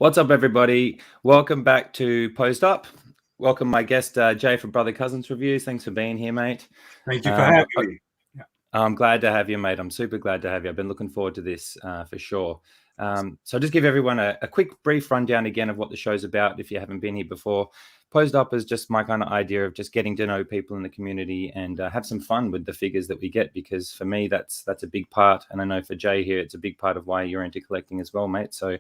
What's up, everybody? Welcome back to Post Up. Welcome my guest, Jay from Brother Cousins Reviews. Thanks for being here, mate. Thank you for having me. I'm glad to have you, mate. I'm super glad to have you. I've been looking forward to this for sure. So I'll just give everyone a quick, brief rundown again of what the show's about if you haven't been here before. Posed Up is just my kind of idea of just getting to know people in the community and have some fun with the figures that we get, because for me, that's a big part. And I know for Jay here, it's a big part of why you're into collecting as well, mate. So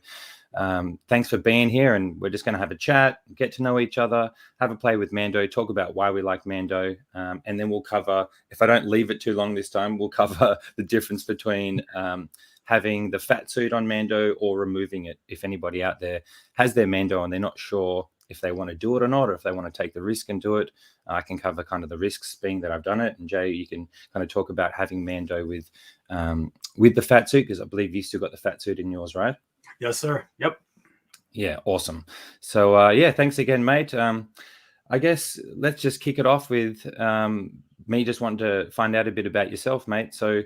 thanks for being here, and we're just going to have a chat, get to know each other, have a play with Mando, talk about why we like Mando, and then we'll cover, if I don't leave it too long this time, we'll cover the difference between having the fat suit on Mando or removing it. If anybody out there has their Mando and they're not sure if they want to do it or not, or if they want to take the risk and do it, I can cover kind of the risks, being that I've done it. And Jay, you can kind of talk about having Mando with the fat suit, because I believe you still got the fat suit in yours, right? Yes, sir. Yep. Yeah, awesome. So yeah, thanks again, mate. I guess let's just kick it off with me just wanting to find out a bit about yourself, mate. So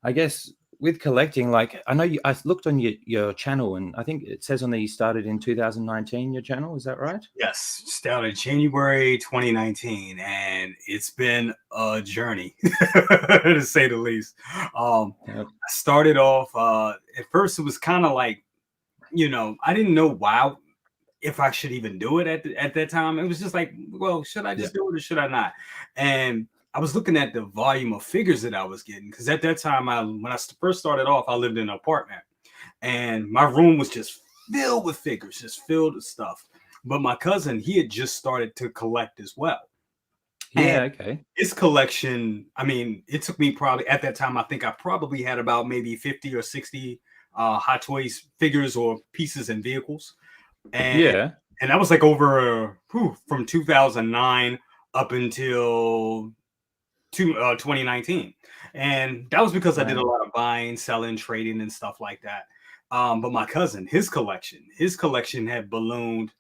I guess with collecting, like, I know I looked on your channel, and I think it says on there you started in 2019, your channel. Is that right? Yes, started January 2019, and it's been a journey to say the least. I started off at first, it was kind of like, I didn't know why, if I should even do it at that time. It was just like, well, should I just do it or should I not? And I was looking at the volume of figures that I was getting, because at that time, when I first started off, I lived in an apartment, and my room was just filled with figures, just filled with stuff. But my cousin, he had just started to collect as well. Yeah, okay. His collection, I mean, it took me probably, at that time, I think I probably had about maybe 50 or 60 Hot Toys figures or pieces and vehicles. And that was like over from 2009 up until 2019. And that was because I did a lot of buying, selling, trading, and stuff like that. But my cousin, his collection had ballooned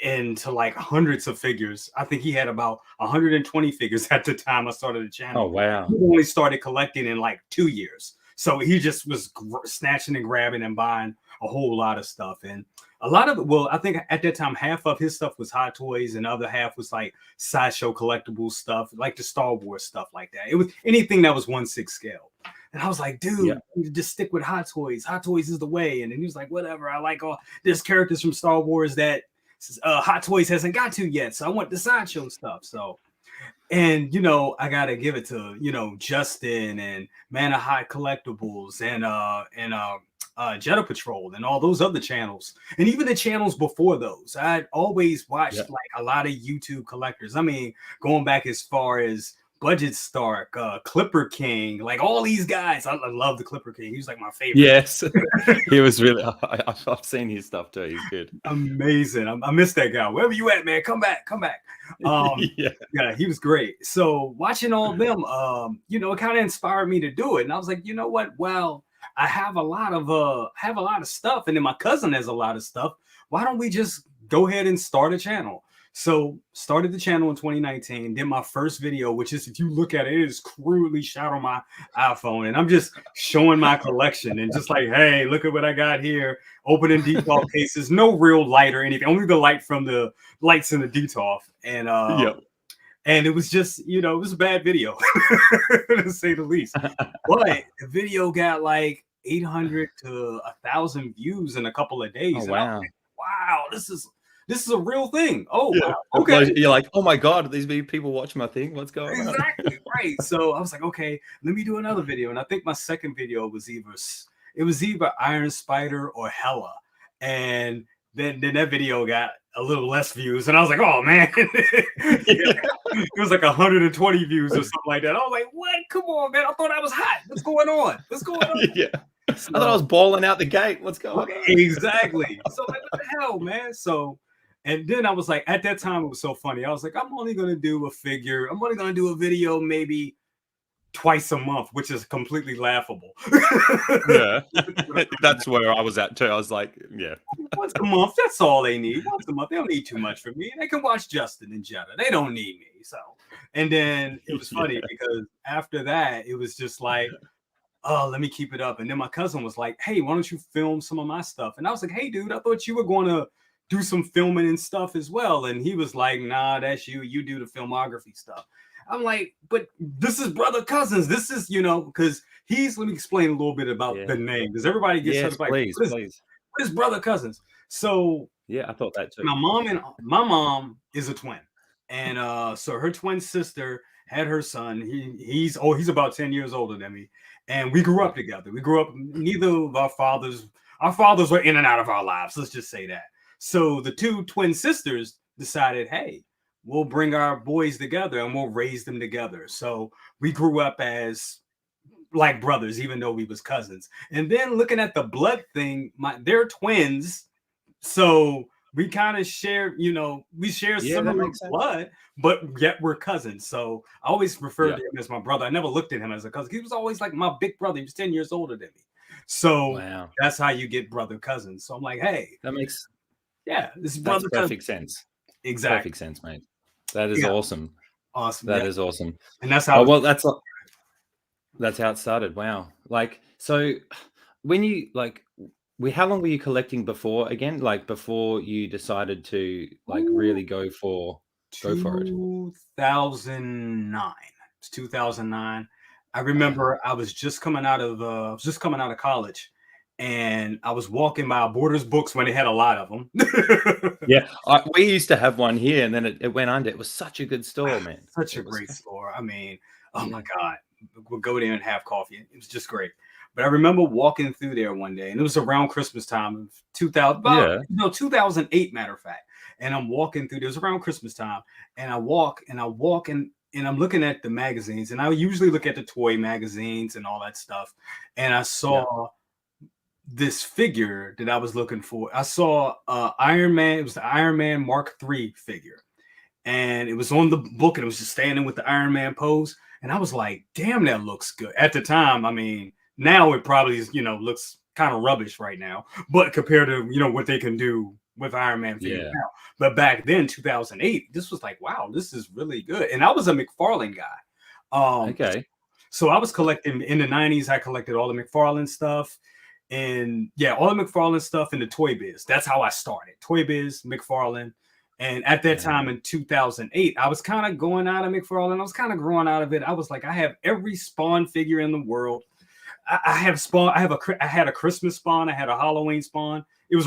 into like hundreds of figures. I think he had about 120 figures at the time I started the channel. Oh, wow. He only started collecting in like 2 years. So he just was snatching and grabbing and buying a whole lot of stuff. And a lot of it, well, I think at that time, half of his stuff was Hot Toys and the other half was like sideshow collectible stuff, like the Star Wars stuff like that. It was anything that was 1/6 scale. And I was like, dude, you just stick with Hot Toys. Hot Toys is the way. And then he was like, whatever. I like all there's characters from Star Wars that Hot Toys hasn't got to yet. So I want the sideshow stuff. So, and, I got to give it to, Justin and Man of Hot Collectibles and Jetta Patrol and all those other channels. And even the channels before those, I'd always watched like a lot of YouTube collectors. I mean, going back as far as Budget Stark, Clipper King, like all these guys. I love the Clipper King. He was like my favorite. Yes, he was really. I've seen his stuff too. He's good. Amazing. I miss that guy. Wherever you at, man, come back. Yeah, he was great. So watching all of them, it kind of inspired me to do it. And I was like, you know what? Well, I have a lot of stuff, and then my cousin has a lot of stuff. Why don't we just go ahead and start a channel? So started the channel in 2019, did my first video, which is, if you look at it, it is crudely shot on my iPhone. And I'm just showing my collection and just like, hey, look at what I got here. Opening detolf cases, no real light or anything, only the light from the lights in the detolf. And and it was just, it was a bad video, to say the least. But the video got like 800 to 1,000 views in a couple of days. Oh, wow. Like, wow, this is a real thing. Oh, wow. Okay. You're like, oh my God, these people watch my thing. What's going on? Exactly. Right. So I was like, okay, let me do another video. And I think my second video was either Iron Spider or Hella. And then that video got a little less views. And I was like, oh man, it was like 120 views or something like that. I was like, what? Come on, man. I thought I was hot. What's going on? Yeah. So, I thought I was balling out the gate. What's going on? Exactly. So like, what the hell, man? So, and then I was like, at that time, it was so funny. I was like, I'm only going to do a video maybe twice a month, which is completely laughable. Yeah. That's where I was at too. I was like, yeah. Once a month, that's all they need. Once a month, they don't need too much from me. They can watch Justin and Jetta. They don't need me. So, and then it was funny because after that, it was just like, oh, let me keep it up. And then my cousin was like, hey, why don't you film some of my stuff? And I was like, hey, dude, I thought you were going to do some filming and stuff as well. And he was like, nah, that's you. You do the filmography stuff. I'm like, but this is brother cousins. This is, because let me explain a little bit about the name. Because everybody gets like, please. What is brother cousins? So yeah, I thought that too. My mom is a twin. And so her twin sister had her son. He's about 10 years older than me. And we grew up together. Neither of our fathers were in and out of our lives. Let's just say that. So the two twin sisters decided, hey, we'll bring our boys together and we'll raise them together. So we grew up as like brothers, even though we was cousins. And then looking at the blood thing, they're twins. So we kind of share, we share similar blood, but yet we're cousins. So I always referred to him as my brother. I never looked at him as a cousin. He was always like my big brother. He was 10 years older than me. So that's how you get brother cousins. So I'm like, hey, this is brother perfect sense. Exactly. Perfect sense, mate. That is awesome. Awesome. That is awesome. And that's how that's how it started. Wow. Like, so when you how long were you collecting before again? Like before you decided to really go for it? 2009. It's 2009. I remember I was just coming out of college, and I was walking by Borders Books when they had a lot of them. We used to have one here, and then it went under. It was such a good store, man. Such a great store. I mean, oh my God, we'll go there and have coffee. It was just great. But I remember walking through there one day, and it was around Christmas time, 2008, matter of fact. And I'm walking through. It was around Christmas time, and I walk, and I'm looking at the magazines, and I usually look at the toy magazines and all that stuff. And I saw this figure that I was looking for. I saw Iron Man. It was the Iron Man Mark III figure, and it was on the book, and it was just standing with the Iron Man pose. And I was like, damn, that looks good. At the time, I mean, now it probably is, looks kind of rubbish right now, but compared to, what they can do with Iron Man figures now. But back then, 2008, this was like, wow, this is really good. And I was a McFarlane guy. So I was collecting in the 90s. I collected all the McFarlane stuff, and all the McFarlane stuff in the Toy Biz. That's how I started. Toy Biz, McFarlane. And at that time in 2008, I was kind of going out of McFarlane. I was kind of growing out of it. I was like, I have every Spawn figure in the world. I have Spawn. I had a Christmas Spawn. I had a Halloween Spawn. It was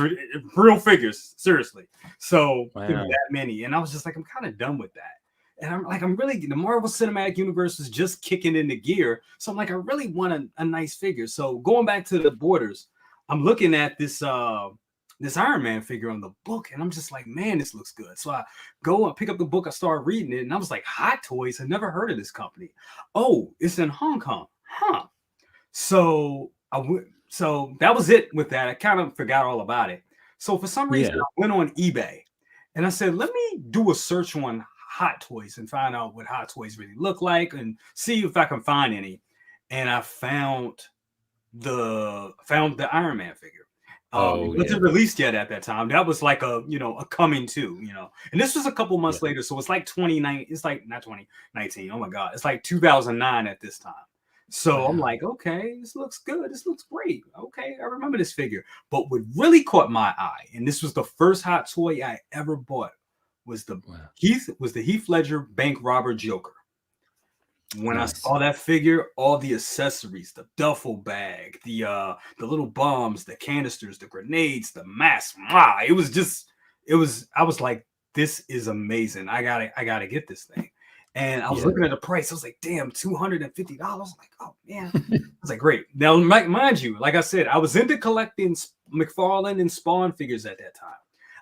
real figures, seriously. So it was that many, and I was just like, I'm kind of done with that. And I'm really, the Marvel Cinematic Universe is just kicking into gear. So I'm like, I really want a nice figure. So going back to the Borders, I'm looking at this Iron Man figure on the book, and I'm just like, man, this looks good. So I go and pick up the book. I start reading it, and I was like, Hot Toys. I never heard of this company. Oh, it's in Hong Kong, huh? So so that was it with that. I kind of forgot all about it. So for some reason, I went on eBay, and I said, let me do a search on Hot Toys and find out what Hot Toys really look like, and see if I can find any. And I found the Iron Man figure. It wasn't released yet at that time. That was like a coming to, and this was a couple months later. So it's like 2019. It's like not 2019. Oh my God. It's like 2009 at this time. So I'm like, okay, this looks good. This looks great. Okay, I remember this figure. But what really caught my eye, and this was the first hot toy I ever bought, was the Heath Ledger bank robber Joker. When I saw that figure, all the accessories, the duffel bag, the little bombs, the canisters, the grenades, the mask, I was like, this is amazing. I gotta get this thing. And I was looking at the price. I was like, damn, $250. I'm like, oh man. I was like, great. Now, mind you, like I said, I was into collecting McFarlane and Spawn figures at that time.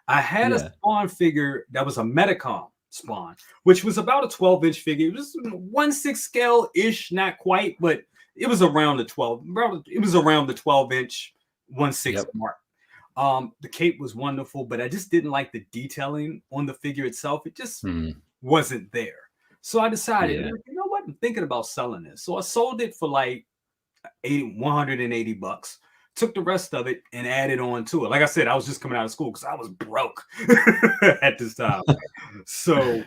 I had a Spawn figure that was a Metacom Spawn, which was about a 12-inch figure. It was 1/6 scale-ish, not quite, but it was around the 12. It was around the 12-inch 1/6 mark. The cape was wonderful, but I just didn't like the detailing on the figure itself. It just wasn't there. So I decided, you know what? I'm thinking about selling this. So I sold it for like $180. Took the rest of it and added on to it. Like I said, I was just coming out of school because I was broke at this time. So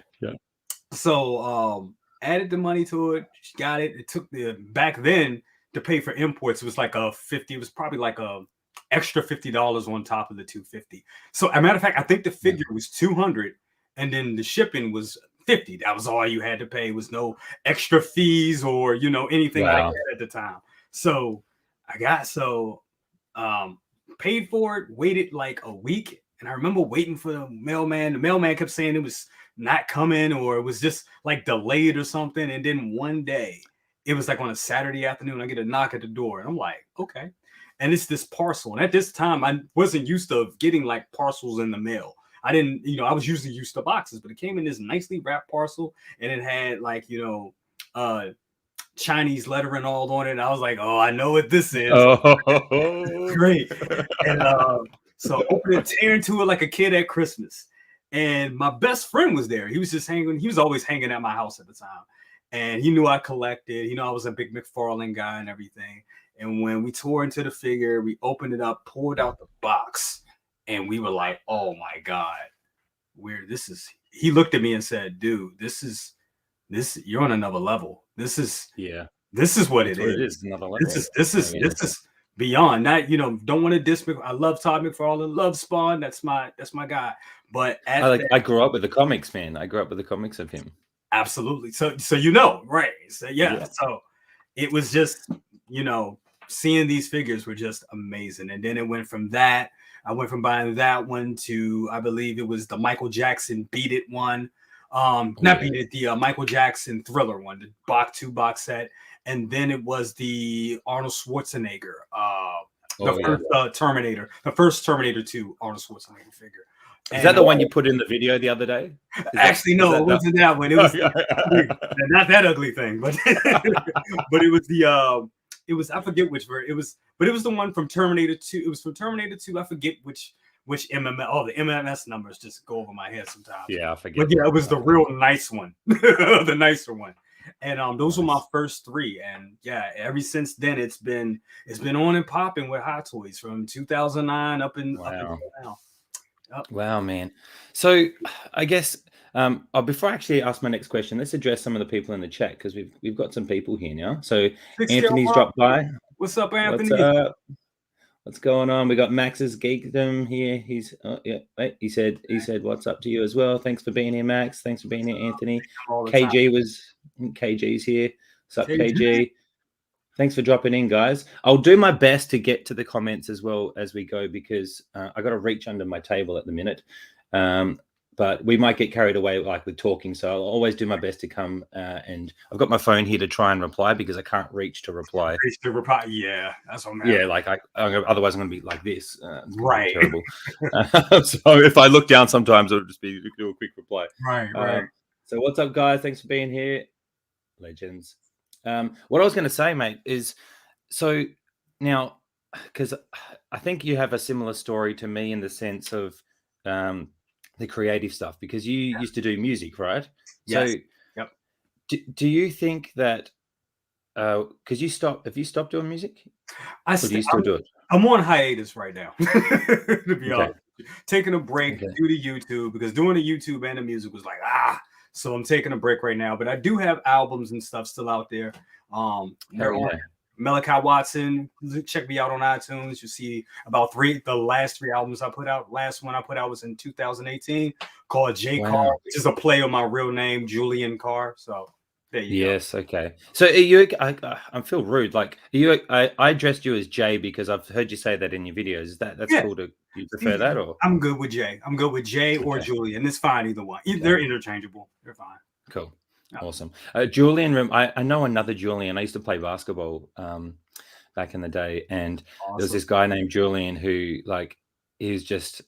added the money to it. Got it. It took back then to pay for imports was like a 50. It was probably like a extra $50 on top of the 250. So, as a matter of fact, I think the figure was 200, and then the shipping was 50. That was all you had to pay. Was no extra fees or anything like that at the time. So paid for it, waited like a week, and I remember waiting for the mailman. The mailman kept saying it was not coming, or it was just like delayed or something. And then one day, it was like on a Saturday afternoon, I get a knock at the door, and I'm like, okay. And it's this parcel. And at this time, I wasn't used to getting like parcels in the mail. I didn't, I was usually used to boxes, but it came in this nicely wrapped parcel, and it had like, Chinese lettering all on it. And I was like, oh, I know what this is. Oh, great. And so open it, tear into it like a kid at Christmas. And my best friend was there. He was just hanging. He was always hanging at my house at the time. And he knew I collected. I was a big McFarlane guy and everything. And when we tore into the figure, we opened it up, pulled out the box, and we were like, oh my God, he looked at me and said, dude, you're on another level. This is what it is. Another level. This is beyond. Not, don't want to diss me. I love Todd McFarlane, love Spawn. That's my guy. But I grew up with the comics, man. I grew up with the comics of him. Absolutely. So right. So yeah. So it was just, seeing these figures were just amazing. And then it went from that. I went from buying that one to, I believe it was the Michael Jackson Beat It one. Beat It, the Michael Jackson Thriller one, the box set. And then it was the Arnold Schwarzenegger, Terminator, the first Terminator 2 Arnold Schwarzenegger figure. Is that the one you put in the video the other day? No, it wasn't that one. It was not that ugly thing, but but it was I forget which version it was, but it was the one from Terminator 2. It was from Terminator 2. I forget which MMS. Oh, the MMS numbers just go over my head sometimes. Yeah, I forget. But yeah, it was the real nice one, the nicer one. And those were my first three. And yeah, ever since then it's been on and popping with Hot Toys from 2009 up until now. Wow, man. So I guess before I actually ask my next question, let's address some of the people in the chat, because we've got some people here now. So Anthony's dropped by. What's up, Anthony? What's going on? We got Max's Geekdom here. He's he said what's up to you as well. Thanks for being here, Max. Thanks for being here, Anthony. KG's here. What's up, KG? Thanks for dropping in, guys. I'll do my best to get to the comments as well as we go, because I got to reach under my table at the minute. But we might get carried away with talking. So I'll always do my best to come. And I've got my phone here to try and reply, because I can't reach to reply. Yeah, that's what I'm at. Yeah, otherwise I'm going to be like this. Right. Terrible. So if I look down sometimes, it'll just be do a quick reply. Right. So what's up, guys? Thanks for being here. Legends. What I was going to say, mate, is so now, because I think you have a similar story to me in the sense of the creative stuff, because you used to do music, right? Yes. So do you think that because have you stopped doing music? Or do you still do it? I'm on hiatus right now, to be honest. Taking a break due to YouTube, because doing the YouTube and the music was like, so I'm taking a break right now. But I do have albums and stuff still out there. Malachi Watson, check me out on iTunes. You see about the last three albums I put out. Last one I put out was in 2018, called J Carr, which is a play on my real name, Julian Carr. So there you go. Yes, okay. So are you? I feel rude. Like, are you? I addressed you as Jay because I've heard you say that in your videos. That's cool. Do you prefer that, or? I'm good with Jay. or Julian. It's fine either one. They're interchangeable. They're fine. Cool. Awesome. Julian, I know another Julian. I used to play basketball back in the day, and there's this guy named Julian who, he's just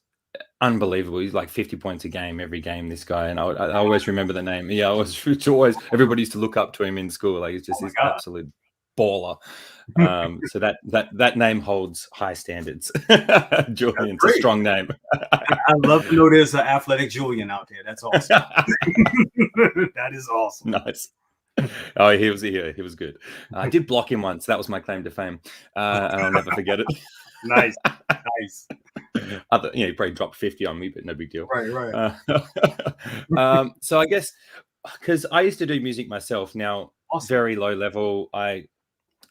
unbelievable. He's like 50 points a game every game, this guy, and I always remember the name. Yeah, it's always, everybody used to look up to him in school. Like, he's just this absolute baller. So that name holds high standards. Julian's a strong name. I love to know there's an athletic Julian out there. That's awesome. That is awesome. Nice. Oh, he was good. I did block him once. That was my claim to fame, and I'll never forget it. Nice. He probably dropped 50 on me, but no big deal. Right. So I guess, because I used to do music myself. Now, very low level.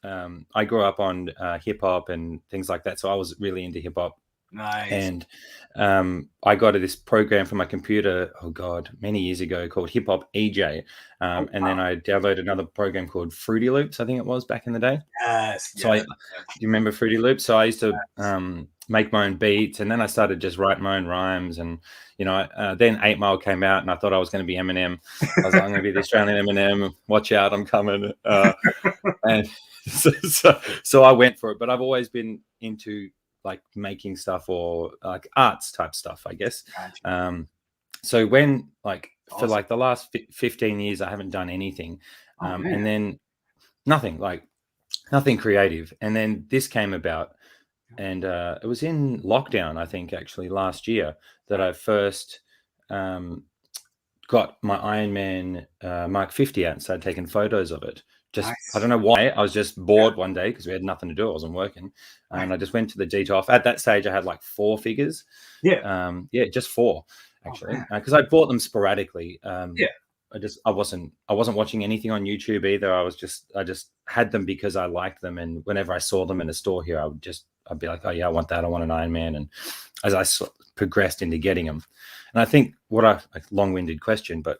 I grew up on hip hop and things like that, so I was really into hip hop. Nice. And I got this program for my computer, oh God, many years ago, called Hip Hop EJ. And then I downloaded another program called Fruity Loops, I think it was, back in the day. Yes. So yes. do you remember Fruity Loops? So I used to make my own beats, and then I started just writing my own rhymes. And, you know, then 8 Mile came out, and I thought I was going to be Eminem. I was like, I'm going to be the Australian Eminem. Watch out, I'm coming. And so I went for it. But I've always been into like making stuff or like arts type stuff, I guess. Gotcha. So when like for Awesome. like the last 15 years, I haven't done anything. Man. And then nothing creative. And then this came about, and it was in lockdown, I think, actually last year, that I first got my Iron Man Mark 50 out and started taking photos of it. Just Nice. I don't know why. I was just bored one day because we had nothing to do. I wasn't working, and I just went to the Detoff. At that stage, I had like 4 figures. Yeah. Just 4 actually, man. because I bought them sporadically. Yeah. I wasn't watching anything on YouTube either. I just had them because I liked them, and whenever I saw them in a store here, I'd be like, oh yeah, I want that. I want an Iron Man. And as I progressed into getting them, and I think a long-winded question, but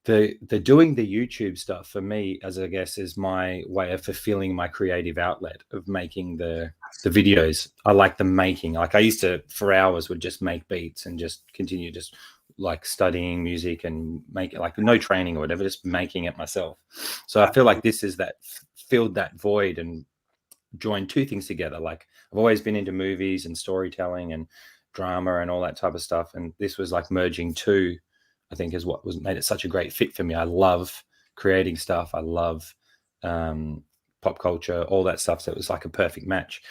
the doing the YouTube stuff for me, as I guess, is my way of fulfilling my creative outlet of making the videos. I like the making. Like I used to, for hours, would just make beats and just continue just like studying music and make it, like no training or whatever, just making it myself. So I feel like this is that filled that void and joined 2 things together. Like I've always been into movies and storytelling and drama and all that type of stuff, and this was like merging 2, I think, is what made it such a great fit for me. I love creating stuff. I love pop culture, all that stuff. So it was like a perfect match.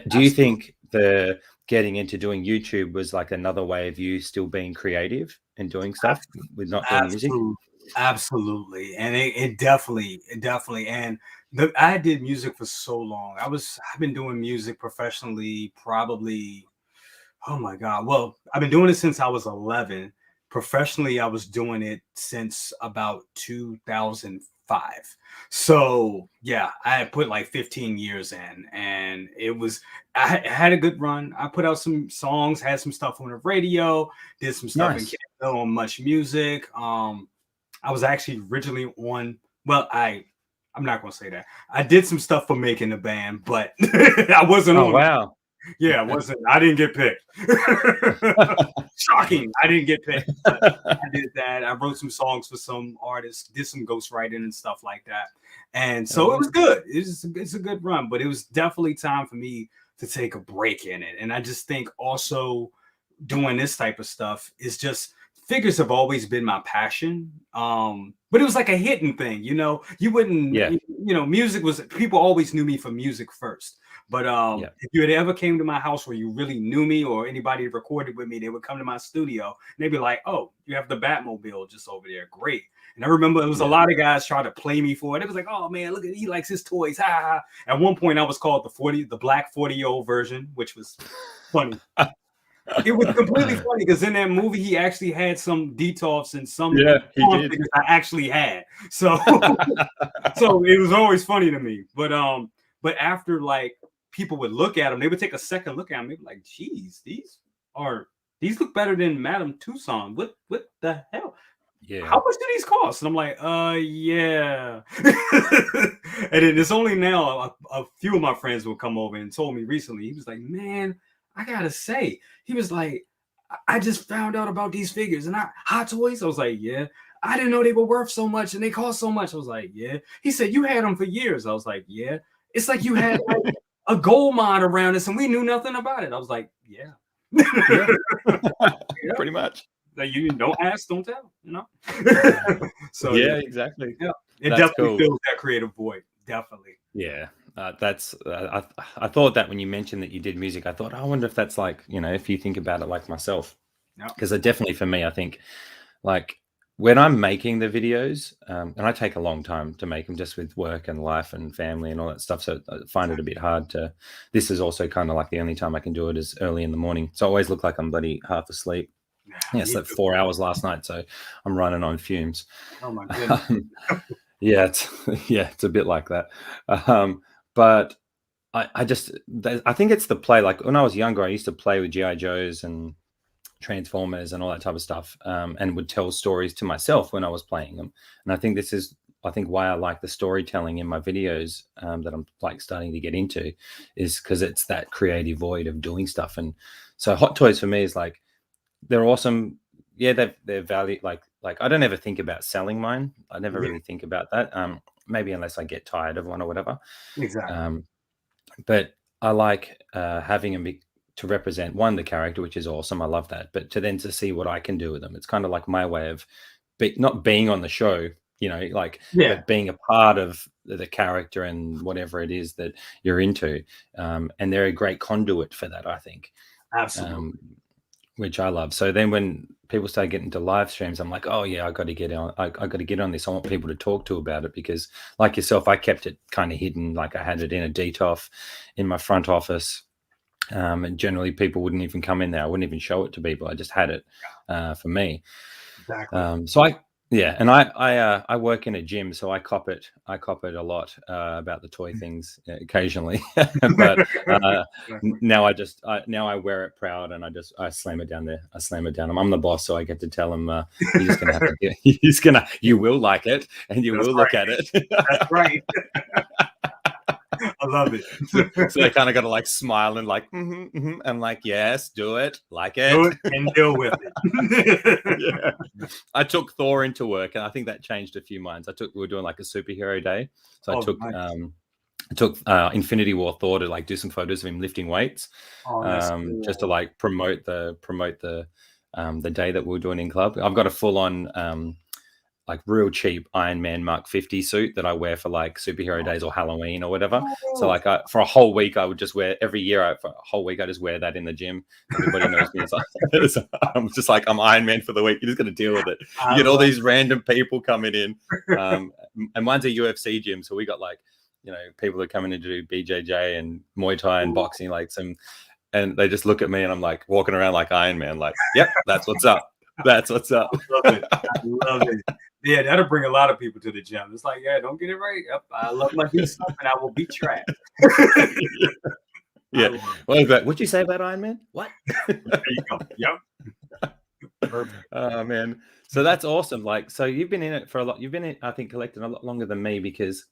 Do you think the getting into doing YouTube was like another way of you still being creative and doing stuff with not doing music? Absolutely. And it definitely, and I did music for so long. I've been doing music professionally probably, oh my God. Well, I've been doing it since I was 11. Professionally, I was doing it since about 2005. So yeah, I had put like 15 years in, and I had a good run. I put out some songs, had some stuff on the radio, did some stuff in Canada on Much Music. I was actually originally on, well, I'm not going to say that. I did some stuff for Making the Band, but I wasn't on. Wow. Yeah, I didn't get picked. Shocking. I didn't get picked. But I did that. I wrote some songs for some artists, did some ghostwriting and stuff like that. And so it was good. It's a good run, but it was definitely time for me to take a break in it. And I just think also doing this type of stuff is just, figures have always been my passion. But it was like a hidden thing, you know. You wouldn't, music was, people always knew me for music first. But if you had ever came to my house where you really knew me or anybody recorded with me, they would come to my studio and they'd be like, oh, you have the Batmobile just over there. Great. And I remember it was a lot of guys trying to play me for it. It was like, oh man, look at, he likes his toys. Ha, ha. At one point I was called the black 40-year-old version, which was funny. It was completely funny because in that movie he actually had some detoffs and some he did. figures I actually had. So so it was always funny to me. But after like people would look at them, they would take a second look at them, they'd be like, geez, these look better than Madame Tussauds. What the hell? Yeah. How much do these cost? And I'm like, yeah. And then it's only now a few of my friends will come over and told me recently. He was like, man, I gotta say, he was like, I just found out about these figures and Hot Toys. I was like, yeah. I didn't know they were worth so much and they cost so much. I was like, yeah. He said, you had them for years. I was like, yeah. It's like you had like a gold mine around us and we knew nothing about it. I was like, yeah. Pretty much. Like, you don't ask, don't tell, you know? So yeah, exactly. Yeah. It definitely fills that creative void. Definitely. Yeah. I thought that when you mentioned that you did music, I thought, I wonder if that's like, you know, if you think about it like myself, because definitely for me, I think like when I'm making the videos, and I take a long time to make them just with work and life and family and all that stuff. So I find it a bit hard this is also kind of like the only time I can do it is early in the morning. So I always look like I'm bloody half asleep. Yeah, I slept 4 hours last night, so I'm running on fumes. Oh my goodness. Yeah, it's yeah, it's a bit like that. But I think it's the play. Like when I was younger, I used to play with GI Joes and Transformers and all that type of stuff, and would tell stories to myself when I was playing them. And I think this is, I think, why I like the storytelling in my videos, that I'm like starting to get into, is because it's that creative void of doing stuff. And so Hot Toys for me is like, they're awesome. Yeah, they're value, like I don't ever think about selling mine. I never Yeah, really think about that. Maybe unless I get tired of one or whatever. exactly. Um, but I like having them to represent one, the character, which is awesome. I love that. But to see what I can do with them, it's kind of like my way of not being on the show, like, Yeah, but being a part of the character and whatever it is that you're into. And they're a great conduit for that, I think. absolutely. Um, which I love. So then when people start getting to live streams, I'm like, oh yeah, I got to get on. I got to get on this. I want people to talk to about it, because, like yourself, I kept it kind of hidden. Like I had it in a DTOF in my front office, and generally people wouldn't even come in there. I wouldn't even show it to people. I just had it for me. Exactly. So I work in a gym, so I cop it. I cop it a lot about the toy things occasionally, but Exactly. now now I wear it proud, and I slam it down there. I slam it down. I'm the boss, so I get to tell him, you're just gonna have to get. You will like it, and you That's will look right. at it. That's right. I love it. So they kind of got to like smile and like, and like, yes, do it, like Do it. it and deal with it. Yeah. I took Thor into work, and I think that changed a few minds. We were doing like a superhero day, so Oh, nice. I took Infinity War Thor to like do some photos of him lifting weights, Oh, that's cool. just to like promote the day that we were doing in club. I've got a full on like real cheap Iron Man Mark 50 suit that I wear for like superhero days or Halloween or whatever. So Oh, like for a whole week, I would just wear every year. For a whole week, I just wear that in the gym. Everybody knows me. I'm just like, I'm Iron Man for the week. You're just gonna deal with it. You I get all love these random people coming in, and mine's a UFC gym, so we got like, people are coming in to do BJJ and Muay Thai and boxing, like and they just look at me, and I'm like walking around like Iron Man, like, yep, that's what's up. That's what's up. love it. I love it. Yeah, that'll bring a lot of people to the gym. It's like, yeah, don't get it right. Yep, I love my beat stuff, and I will beat trash. Yeah. What is that? What'd you say about Iron Man? What? There you go. Yep. Perfect. Oh man. So that's awesome. Like, so you've been in it for a lot. You've been in, I think, collecting a lot longer than me, because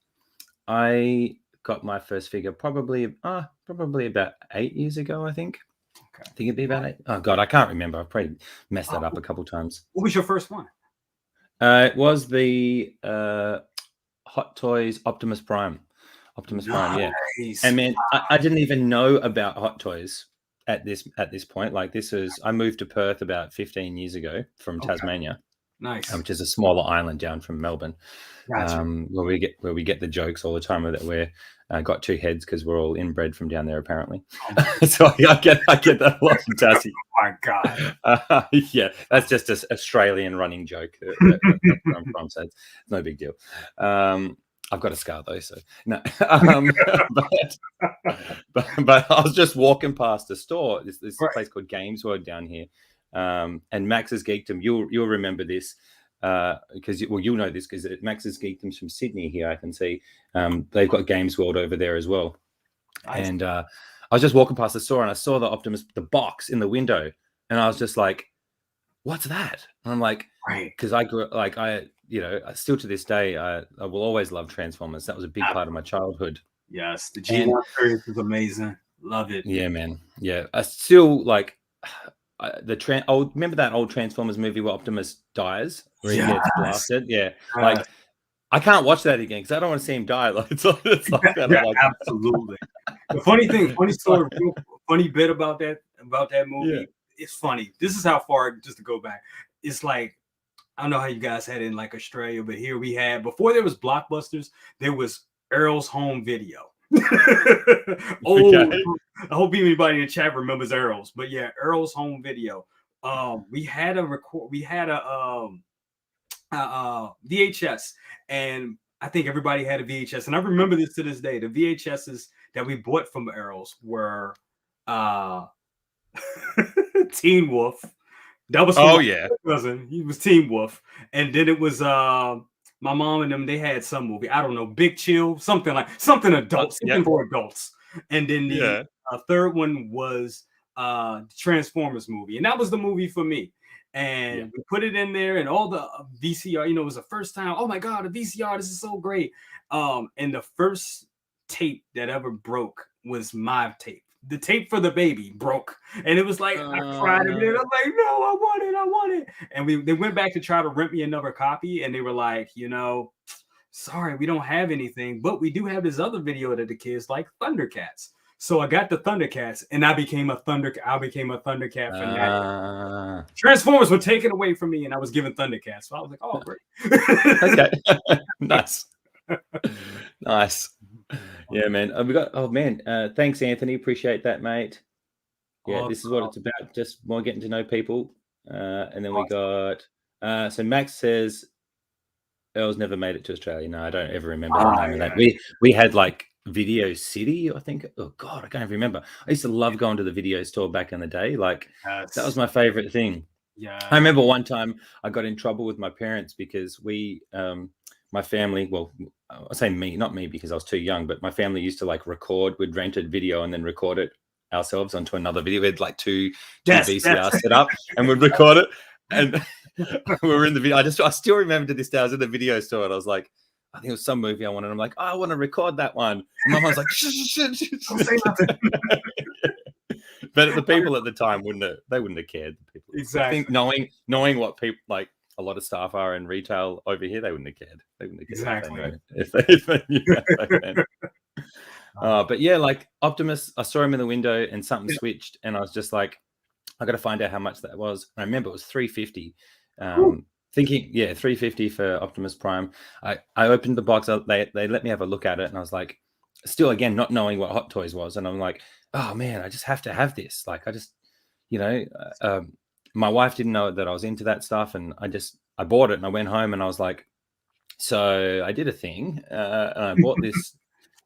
I got my first figure probably about 8 years ago, I think. Okay. I think it'd be about 8. Oh God, I can't remember. I've probably messed that up a couple times. What was your first one? It was the Hot Toys Optimus Prime. Optimus Prime, yeah. Nice. And man, I didn't even know about Hot Toys at this point. Like, I moved to Perth about 15 years ago from Tasmania, Nice. which is a smaller island down from Melbourne, Gotcha. where we get the jokes all the time that we're got two heads because we're all inbred from down there apparently. So I get that a lot from Tassie. Oh my God. Yeah, that's just an Australian running joke that where I'm from, so it's no big deal. I've got a scar though, so no. But I was just walking past the store. This Right. place called Games World down here, and Max's Geekdom. You'll remember this because you'll know this because Max's Geekdom's from Sydney. Here I can see they've got Games World over there as well. Nice. And I was just walking past the store, and I saw the box in the window, and I was just like, "What's that?" And I'm like, Right. because I grew like still to this day, I will always love Transformers. That was a big part of my childhood. Yes, the GN experience is amazing. Love it. Yeah, man. Yeah, I still like remember that old Transformers movie where Optimus dies, where he gets blasted. Yeah, like I can't watch that again because I don't want to see him die. Like it's like that. Yeah, absolutely. The funny story, funny bit about that movie. Yeah. It's funny. This is how far, just to go back. It's like, I don't know how you guys had it in like Australia, but here we had, before there was Blockbusters, there was Errol's Home Video. Okay. I hope anybody in the chat remembers Errol's, but yeah, Errol's Home Video. We had a VHS, and I think everybody had a VHS, and I remember this to this day. The VHSs that we bought from Errol's were Teen Wolf. That was Oh yeah, cousin. He was Teen Wolf, and then it was my mom and them, they had some movie. I don't know, Big Chill, something adult, something for adults. And then the third one was Transformers movie, and that was the movie for me. And we put it in there, and all the VCR, it was the first time. Oh my god, a VCR! This is so great. And the first tape that ever broke was my tape. The tape for the baby broke, and it was like I cried every day. I'm like, no, I want it. And they went back to try to rent me another copy, and they were like, sorry, we don't have anything, but we do have this other video that the kids like, Thundercats. So I got the Thundercats, and I became a Thundercat fanatic. Transformers were taken away from me, and I was given Thundercats. So I was like, oh, great. Okay. Nice. Nice. Yeah, man. We got, thanks, Anthony. Appreciate that, mate. Yeah, this is what it's about. Just more getting to know people. And then we got, so Max says, Earl's never made it to Australia. No, I don't ever remember the name of that. We had like Video City, I think. Oh God, I can't even remember. I used to love going to the video store back in the day. Like that was my favorite thing. Yeah. I remember one time I got in trouble with my parents because my family, well, I say me, not me because I was too young, but my family used to like record, we'd rented video and then record it ourselves onto another video. We had like two VCR set up and we'd record it. And we were in the video. I still remember to this day, I was in the video store and I was like, I think it was some movie I wanted. I'm like, oh, I want to record that one. And my mom was like, shh. Don't say nothing. But the people at the time wouldn't have cared. People. Exactly. I think knowing what people like a lot of staff are in retail over here, they wouldn't have cared. They wouldn't have cared if they knew that. But yeah, like Optimus, I saw him in the window and something switched, and I was just like, I got to find out how much that was. And I remember it was $350. Thinking, $350 for Optimus Prime. I opened the box. They let me have a look at it, and I was like, still again not knowing what Hot Toys was, and I'm like, oh man, I just have to have this. Like I just, my wife didn't know that I was into that stuff, and I bought it, and I went home, and I was like, so I did a thing, and I bought this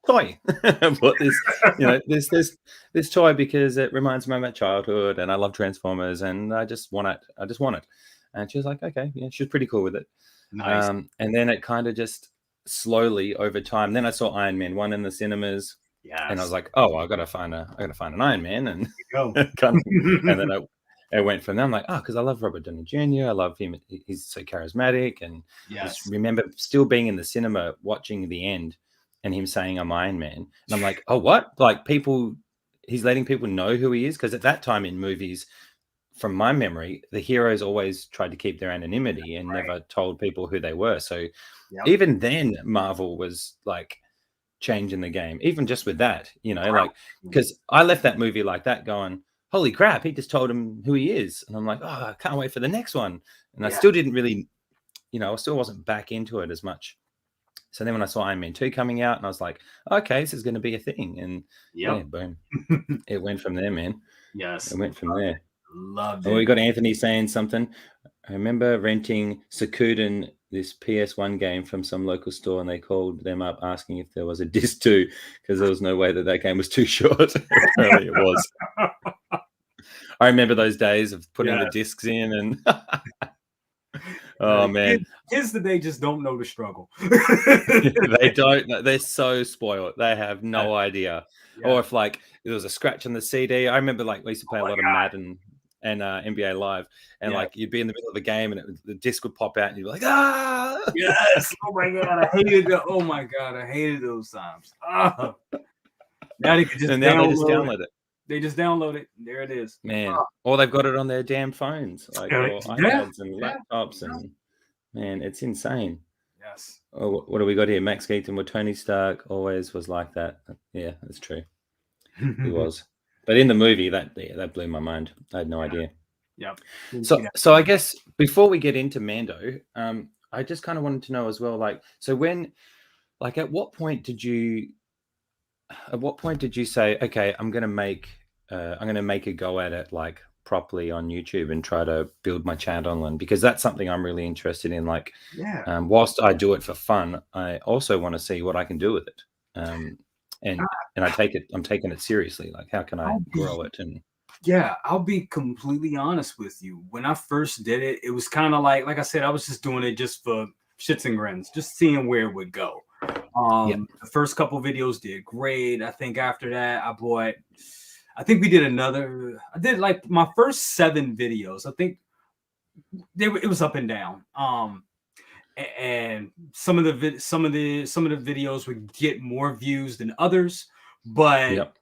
toy. I bought this, this toy because it reminds me of my childhood, and I love Transformers, and I just want it. And she was like, okay, yeah, she was pretty cool with it. Nice. And then it kind of just slowly over time. Then I saw Iron Man 1 in the cinemas. Yeah. And I was like, oh, I gotta find an Iron Man, and go. And then I went from there. I'm like, because I love Robert Downey Jr. I love him. He's so charismatic, and I just remember still being in the cinema watching the end, and him saying I'm Iron Man, and I'm like, oh, what? Like he's letting people know who he is, because at that time in movies, from my memory, the heroes always tried to keep their anonymity and never told people who they were. So even then, Marvel was like changing the game, even just with that, like, because I left that movie like that going, holy crap, he just told him who he is. And I'm like, oh, I can't wait for the next one. And I still didn't really, I still wasn't back into it as much. So then when I saw Iron Man 2 coming out, and I was like, okay, this is going to be a thing. And boom, it went from there, man. Yes. It went from there. Loved it. Oh, we got Anthony saying something. I remember renting Sakuden, this PS1 game, from some local store, and they called them up asking if there was a disc 2, because there was no way that game was too short. Apparently it was. I remember those days of putting the discs in, and oh man, kids today just don't know the struggle. They don't. They're so spoiled. They have no idea. Or if like there was a scratch on the CD. I remember like we used to play a lot of Madden and NBA Live, and like you'd be in the middle of a game, and the disc would pop out, and you'd be like, yes, oh my god, I hated that. Oh my god, I hated those times. Now they can just download it. They just download it. There it is, man. Or they've got it on their damn phones, like or iPads and laptops, and man, it's insane. Yes. Oh, what do we got here? Max Keaton with Tony Stark always was like that. Yeah, that's true. He was. But in the movie, that blew my mind. I had no idea. Yeah. So I guess before we get into Mando, I just kind of wanted to know as well, like, so when, like, at what point did you say, okay, I'm gonna make a go at it, like, properly on YouTube and try to build my channel? And because that's something I'm really interested in. Like, whilst I do it for fun, I also want to see what I can do with it. And I'm taking it seriously. Like, how can I grow it? And I'll be completely honest with you. When I first did it, it was kind of like I said, I was just doing it just for shits and grins, just seeing where it would go. The first couple videos did great. I think after that, I did like my first 7 videos. I think it was up and down. And some of the videos would get more views than others, but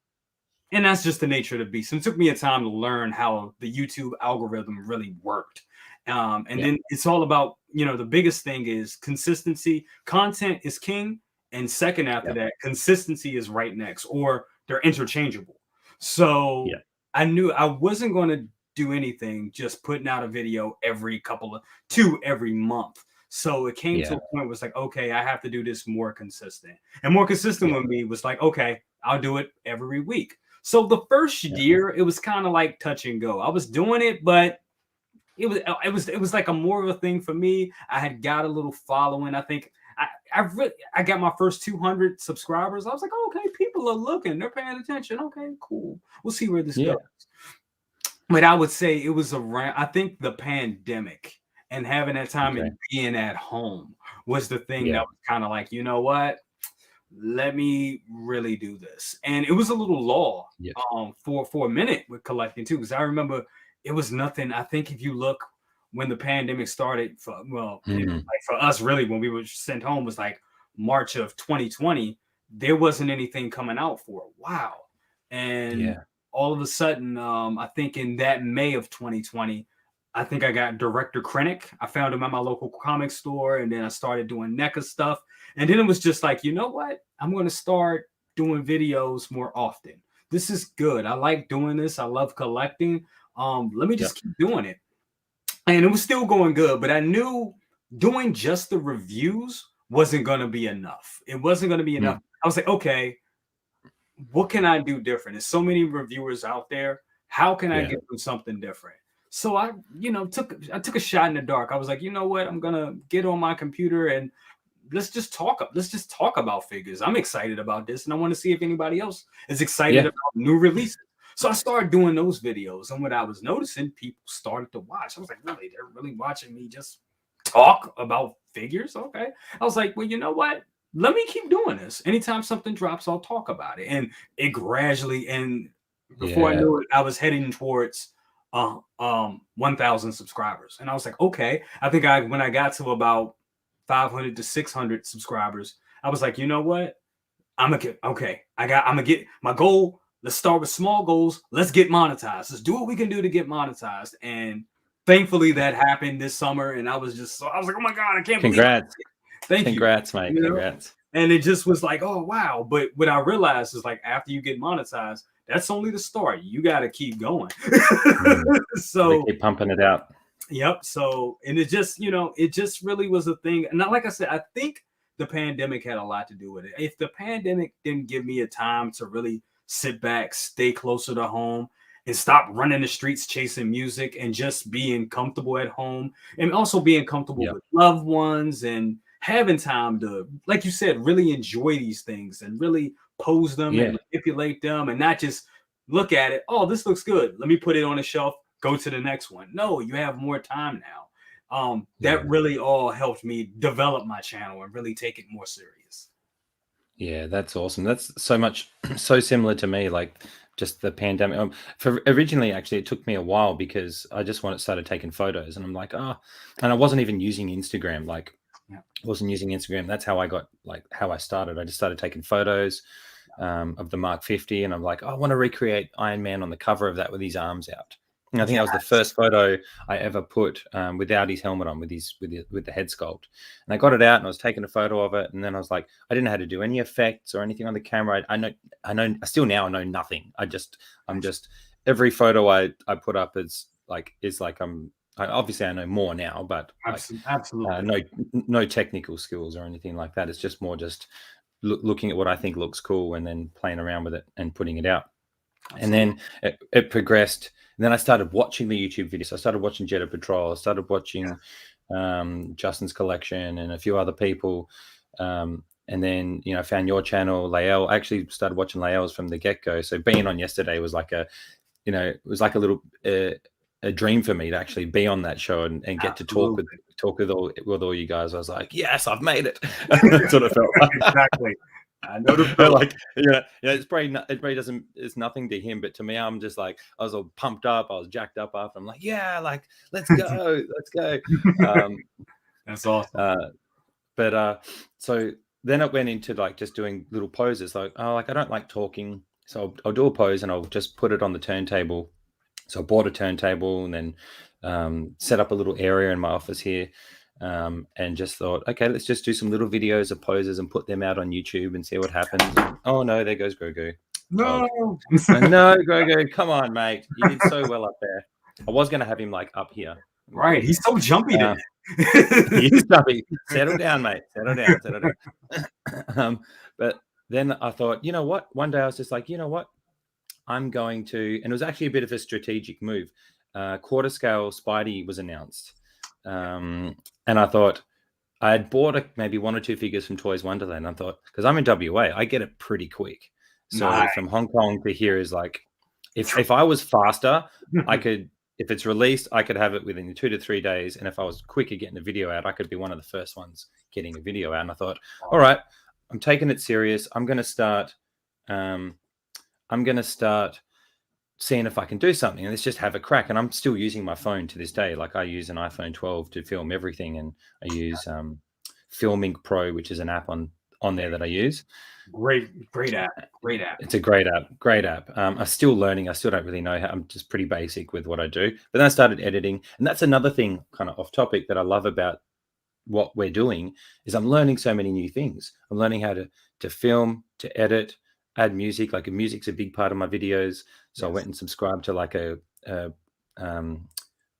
and that's just the nature of the beast. And it took me a time to learn how the YouTube algorithm really worked. Then it's all about, the biggest thing is consistency. Content is king. And second after that, consistency is right next, or they're interchangeable. So I knew I wasn't going to do anything just putting out a video every month. So it came to a point where it's like, okay, I have to do this more consistent. And more consistent with me was like, okay, I'll do it every week. So the first year, it was kind of like touch and go. I was doing it, but it was like a more of a thing for me. I had got a little following. I think I got my first 200 subscribers. I was like, oh, okay, people are looking, they're paying attention. Okay, cool. We'll see where this goes. But I would say it was around, I think the pandemic and having that time and being at home was the thing that was kind of like, you know what? Let me really do this. And it was a little lull for a minute with collecting too, because I remember it was nothing. I think if you look when the pandemic started, like for us, really, when we were sent home was like March of 2020. There wasn't anything coming out for a while. And all of a sudden, I think in that May of 2020, I think I got Director Krennic. I found him at my local comic store, and then I started doing Neca stuff. And then it was just like, you know what? I'm going to start doing videos more often. This is good. I like doing this. I love collecting. Let me just keep doing it. And it was still going good, but I knew doing just the reviews wasn't going to be enough. It wasn't going to be enough. I was like, okay, what can I do different? There's so many reviewers out there. How can I give them something different? So I took a shot in the dark. I was like, you know what? I'm going to get on my computer and let's just talk about figures. I'm excited about this, and I want to see if anybody else is excited about new releases. So I started doing those videos, and what I was noticing, people started to watch. I was like, really? They're really watching me just talk about figures? Okay. I was like, well, you know what? Let me keep doing this. Anytime something drops, I'll talk about it. And it gradually, and before I knew it, I was heading towards 1,000 subscribers. And I was like, okay. I think when I got to about 500 to 600 subscribers, I was like, you know what? I'm gonna get my goal. Let's start with small goals. Let's get monetized. Let's do what we can do to get monetized. And thankfully that happened this summer. And I was like, oh my God, I can't believe it. Congrats, mate. Congrats. And it just was like, oh, wow. But what I realized is like, after you get monetized, that's only the start. You got to keep going. So keep pumping it out. Yep. So, and it just, it just really was a thing. And like I said, I think the pandemic had a lot to do with it. If the pandemic didn't give me a time to really sit back, stay closer to home, and stop running the streets chasing music and just being comfortable at home, and also being comfortable with loved ones and having time to, like you said, really enjoy these things and really pose them and manipulate them and not just look at it. Oh, this looks good. Let me put it on a shelf. Go to the next one. No, you have more time now. That really all helped me develop my channel and really take it more serious. Yeah, that's awesome. That's so similar to me, like just the pandemic. For originally, actually, it took me a while because I just started taking photos, and I'm like, and I wasn't even using Instagram. Like, I wasn't using Instagram. That's how I started. I just started taking photos of the Mark 50, and I'm like, I want to recreate Iron Man on the cover of that with his arms out. And I think that was the first photo I ever put without his helmet on, with the head sculpt. And I got it out and I was taking a photo of it. And then I was like, I didn't know how to do any effects or anything on the camera. I still now know nothing. I'm just every photo I put up is like obviously I know more now, but absolutely no technical skills or anything like that. It's just more just looking at what I think looks cool and then playing around with it and putting it out. Absolutely. And then it progressed. And then I started watching the YouTube videos. I started watching Jedi Patrol. I started watching Justin's Collection and a few other people. And then, I found your channel, Lael. I actually started watching Lael's from the get-go. So being on yesterday was like it was like a little a dream for me to actually be on that show and get to talk with all you guys. I was like, yes, I've made it. That's what it felt like. Exactly. I know the But like, it's probably doesn't, it's nothing to him, but to me, I'm just like, I was all pumped up, I was jacked up after. I'm like, yeah, like, let's go, let's go. That's awesome. So then it went into like just doing little poses, like, oh, like I don't like talking, so I'll do a pose and I'll just put it on the turntable. So I bought a turntable and then set up a little area in my office here, and just thought, okay, let's just do some little videos of poses and put them out on YouTube and see what happens. And, oh no, there goes Grogu. No, no, Grogu, come on, mate, you did so well up there. I was going to have him like up here. Right, he's so jumpy today. He's jumpy. Settle down, mate. Settle down. But then I thought, you know what? One day I was just like, you know what? I'm going to, and it was actually a bit of a strategic move. Quarter scale Spidey was announced. And I thought, I had bought maybe 1 or 2 figures from Toys Wonderland. I thought, because I'm in WA, I get it pretty quick. So Nice. from Hong Kong to here is like, if I was faster, I could, if it's released, I could have it within 2 to 3 days. And if I was quicker getting a video out, I could be one of the first ones getting a video out. And I thought, all right, I'm taking it serious. I'm going to start seeing if I can do something, and let's just have a crack. And I'm still using my phone to this day. Like I use an iPhone 12 to film everything, and I use Filming Pro, which is an app on there that I use. Great app. It's a great app. I'm still learning. I still don't really know how. I'm just pretty basic with what I do. But then I started editing, and that's another thing, kind of off topic, that I love about what we're doing is I'm learning so many new things. I'm learning how to film, to edit, add music. Like music's a big part of my videos. So I went and subscribed to like a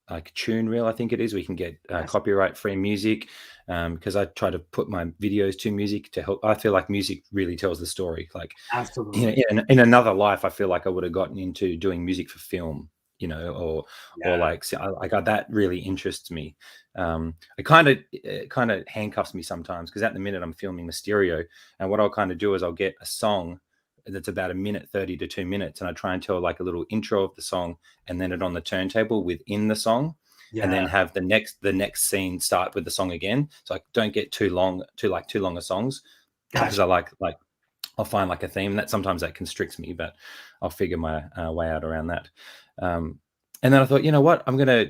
like Tune Reel, I think it is. We can get copyright free music, because I try to put my videos to music to help. I feel like music really tells the story. Like, absolutely, in another life, I feel like I would have gotten into doing music for film, or like, that really interests me. It kind of handcuffs me sometimes, because at the minute I'm filming Mysterio, and what I'll kind of do is I'll get a song that's about 1:30 to 2 minutes, and I try and tell like a little intro of the song, and then it on the turntable within the song, and then have the next scene start with the song again. So I don't get too long of songs, because I like I'll find like a theme that sometimes that constricts me, but I'll figure my way out around that. And then I thought, you know what, I'm going to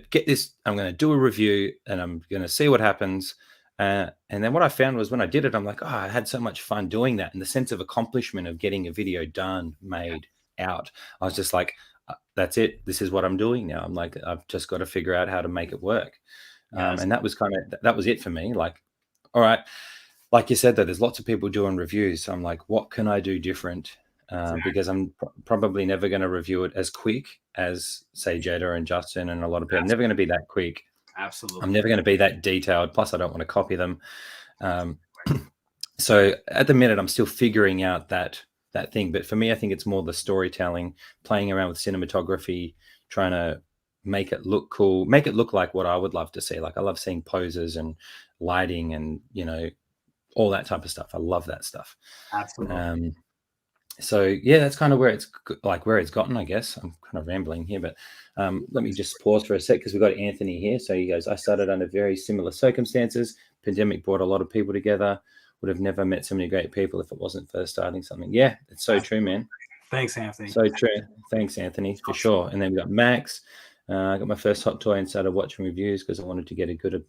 do a review, and I'm going to see what happens. And then what I found was when I did it, I'm like, oh, I had so much fun doing that. And the sense of accomplishment of getting a video done, made out, I was just like, that's it. This is what I'm doing now. I'm like, I've just got to figure out how to make it work. And that was that was it for me. Like, all right, like you said, though, there's lots of people doing reviews. So I'm like, what can I do different? Because I'm probably never going to review it as quick as, say, Jada and Justin and a lot of people. I'm never going to be that quick. Absolutely. I'm never going to be that detailed. Plus, I don't want to copy them. So at the minute, I'm still figuring out that thing. But for me, I think it's more the storytelling, playing around with cinematography, trying to make it look cool, make it look like what I would love to see. Like I love seeing poses and lighting and, all that type of stuff. I love that stuff. Absolutely. So yeah, that's kind of where it's gotten, I guess. I'm kind of rambling here, but let me just pause for a sec, because we've got Anthony here. So he goes, I started under very similar circumstances. Pandemic brought a lot of people together. Would have never met so many great people if it wasn't for starting something. Yeah, it's so true, man. Thanks, Anthony. So true. Thanks, Anthony, for sure. And then we got Max. I got my first hot toy and started watching reviews because I wanted to get a good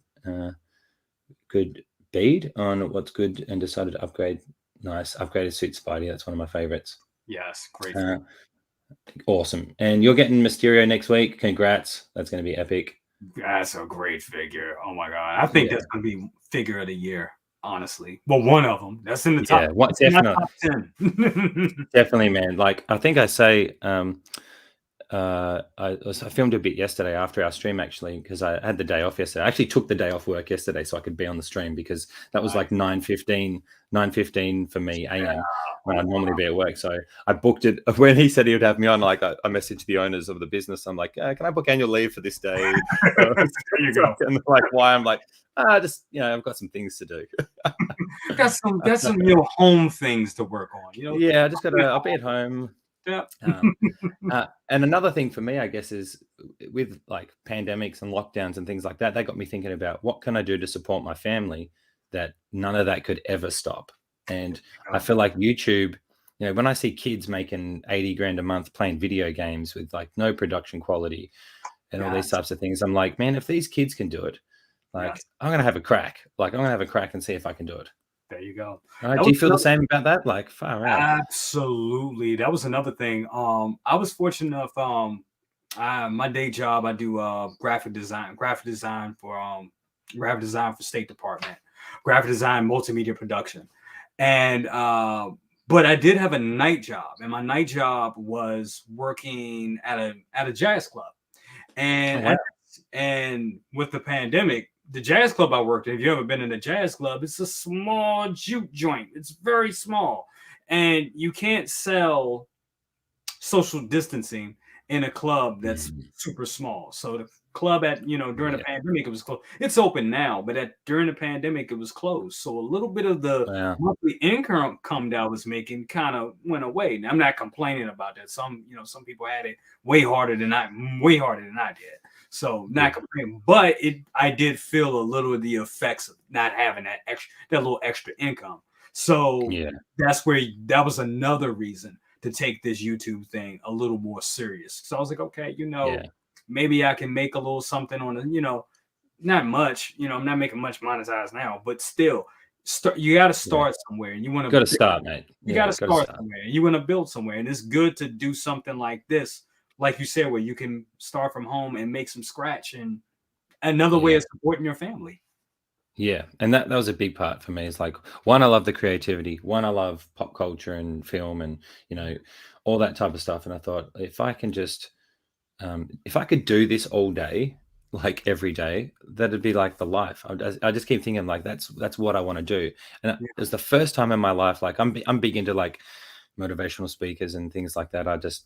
bead on what's good, and decided to upgrade. Nice. Upgraded Suit Spidey. That's one of my favorites. Yes. Great. Awesome. And you're getting Mysterio next week. Congrats. That's going to be epic. That's a great figure. Oh my God. I think that's going to be figure of the year, honestly. Well, one of them. That's in the top. Yeah, top 10. Definitely, man. Like, I think I say, I filmed a bit yesterday after our stream, actually, because I had the day off yesterday. I actually took the day off work yesterday so I could be on the stream, because that was like 9:15 for me a.m. when I'd normally be at work. So I booked it. When he said he would have me on, like I messaged the owners of the business. I'm like, can I book annual leave for this day? There you go. And like, why? I'm like, just, I've got some things to do. That's some home things to work on. Yeah, I'll be at home. Yeah. Um, and another thing for me, I guess, is with like pandemics and lockdowns and things like that, they got me thinking about what can I do to support my family that none of that could ever stop. And I feel like YouTube, when I see kids making 80 grand a month playing video games with like no production quality and all these Yes. types of things, I'm like, man, if these kids can do it, like Yes. I'm gonna have a crack. Like I'm gonna have a crack and see if I can do it. There you go. Right? That Do was you feel the same about that? Like far out. absolutely. That was another thing. I was fortunate enough. My day job, I do graphic design for State Department, graphic design, multimedia production, and but I did have a night job, and my night job was working at a jazz club, Oh and wow. and with the pandemic, the jazz club I worked at, if you ever been in a jazz club, it's a small juke joint. It's very small. And you can't sell social distancing in a club that's Mm, super small. So the club during the yeah. pandemic, it was closed. It's open now, but during the pandemic, it was closed. So a little bit of the Wow. monthly income that I was making kind of went away. Now, I'm not complaining about that. Some people had it way harder than I did. So not Yeah. complaining, but I did feel a little of the effects of not having that little extra income. So Yeah. that was another reason to take this YouTube thing a little more serious. So I was like, okay, Yeah. maybe I can make a little something on not much, I'm not making much monetized now, but still you got to Yeah. start somewhere and Got to start, mate. you got Yeah, to got to start start. somewhere and you want to build somewhere. And it's good to do something like this, like you said, where you can start from home and make some scratch and another way Yeah. of supporting your family. Yeah. And that was a big part for me. It's like one, I love the creativity. One, I love pop culture and film and, all that type of stuff. And I thought if I could do this all day, like every day, that'd be like the life. I just keep thinking like that's what I want to do. And it Yeah. was the first time in my life, like I'm big into like motivational speakers and things like that. I just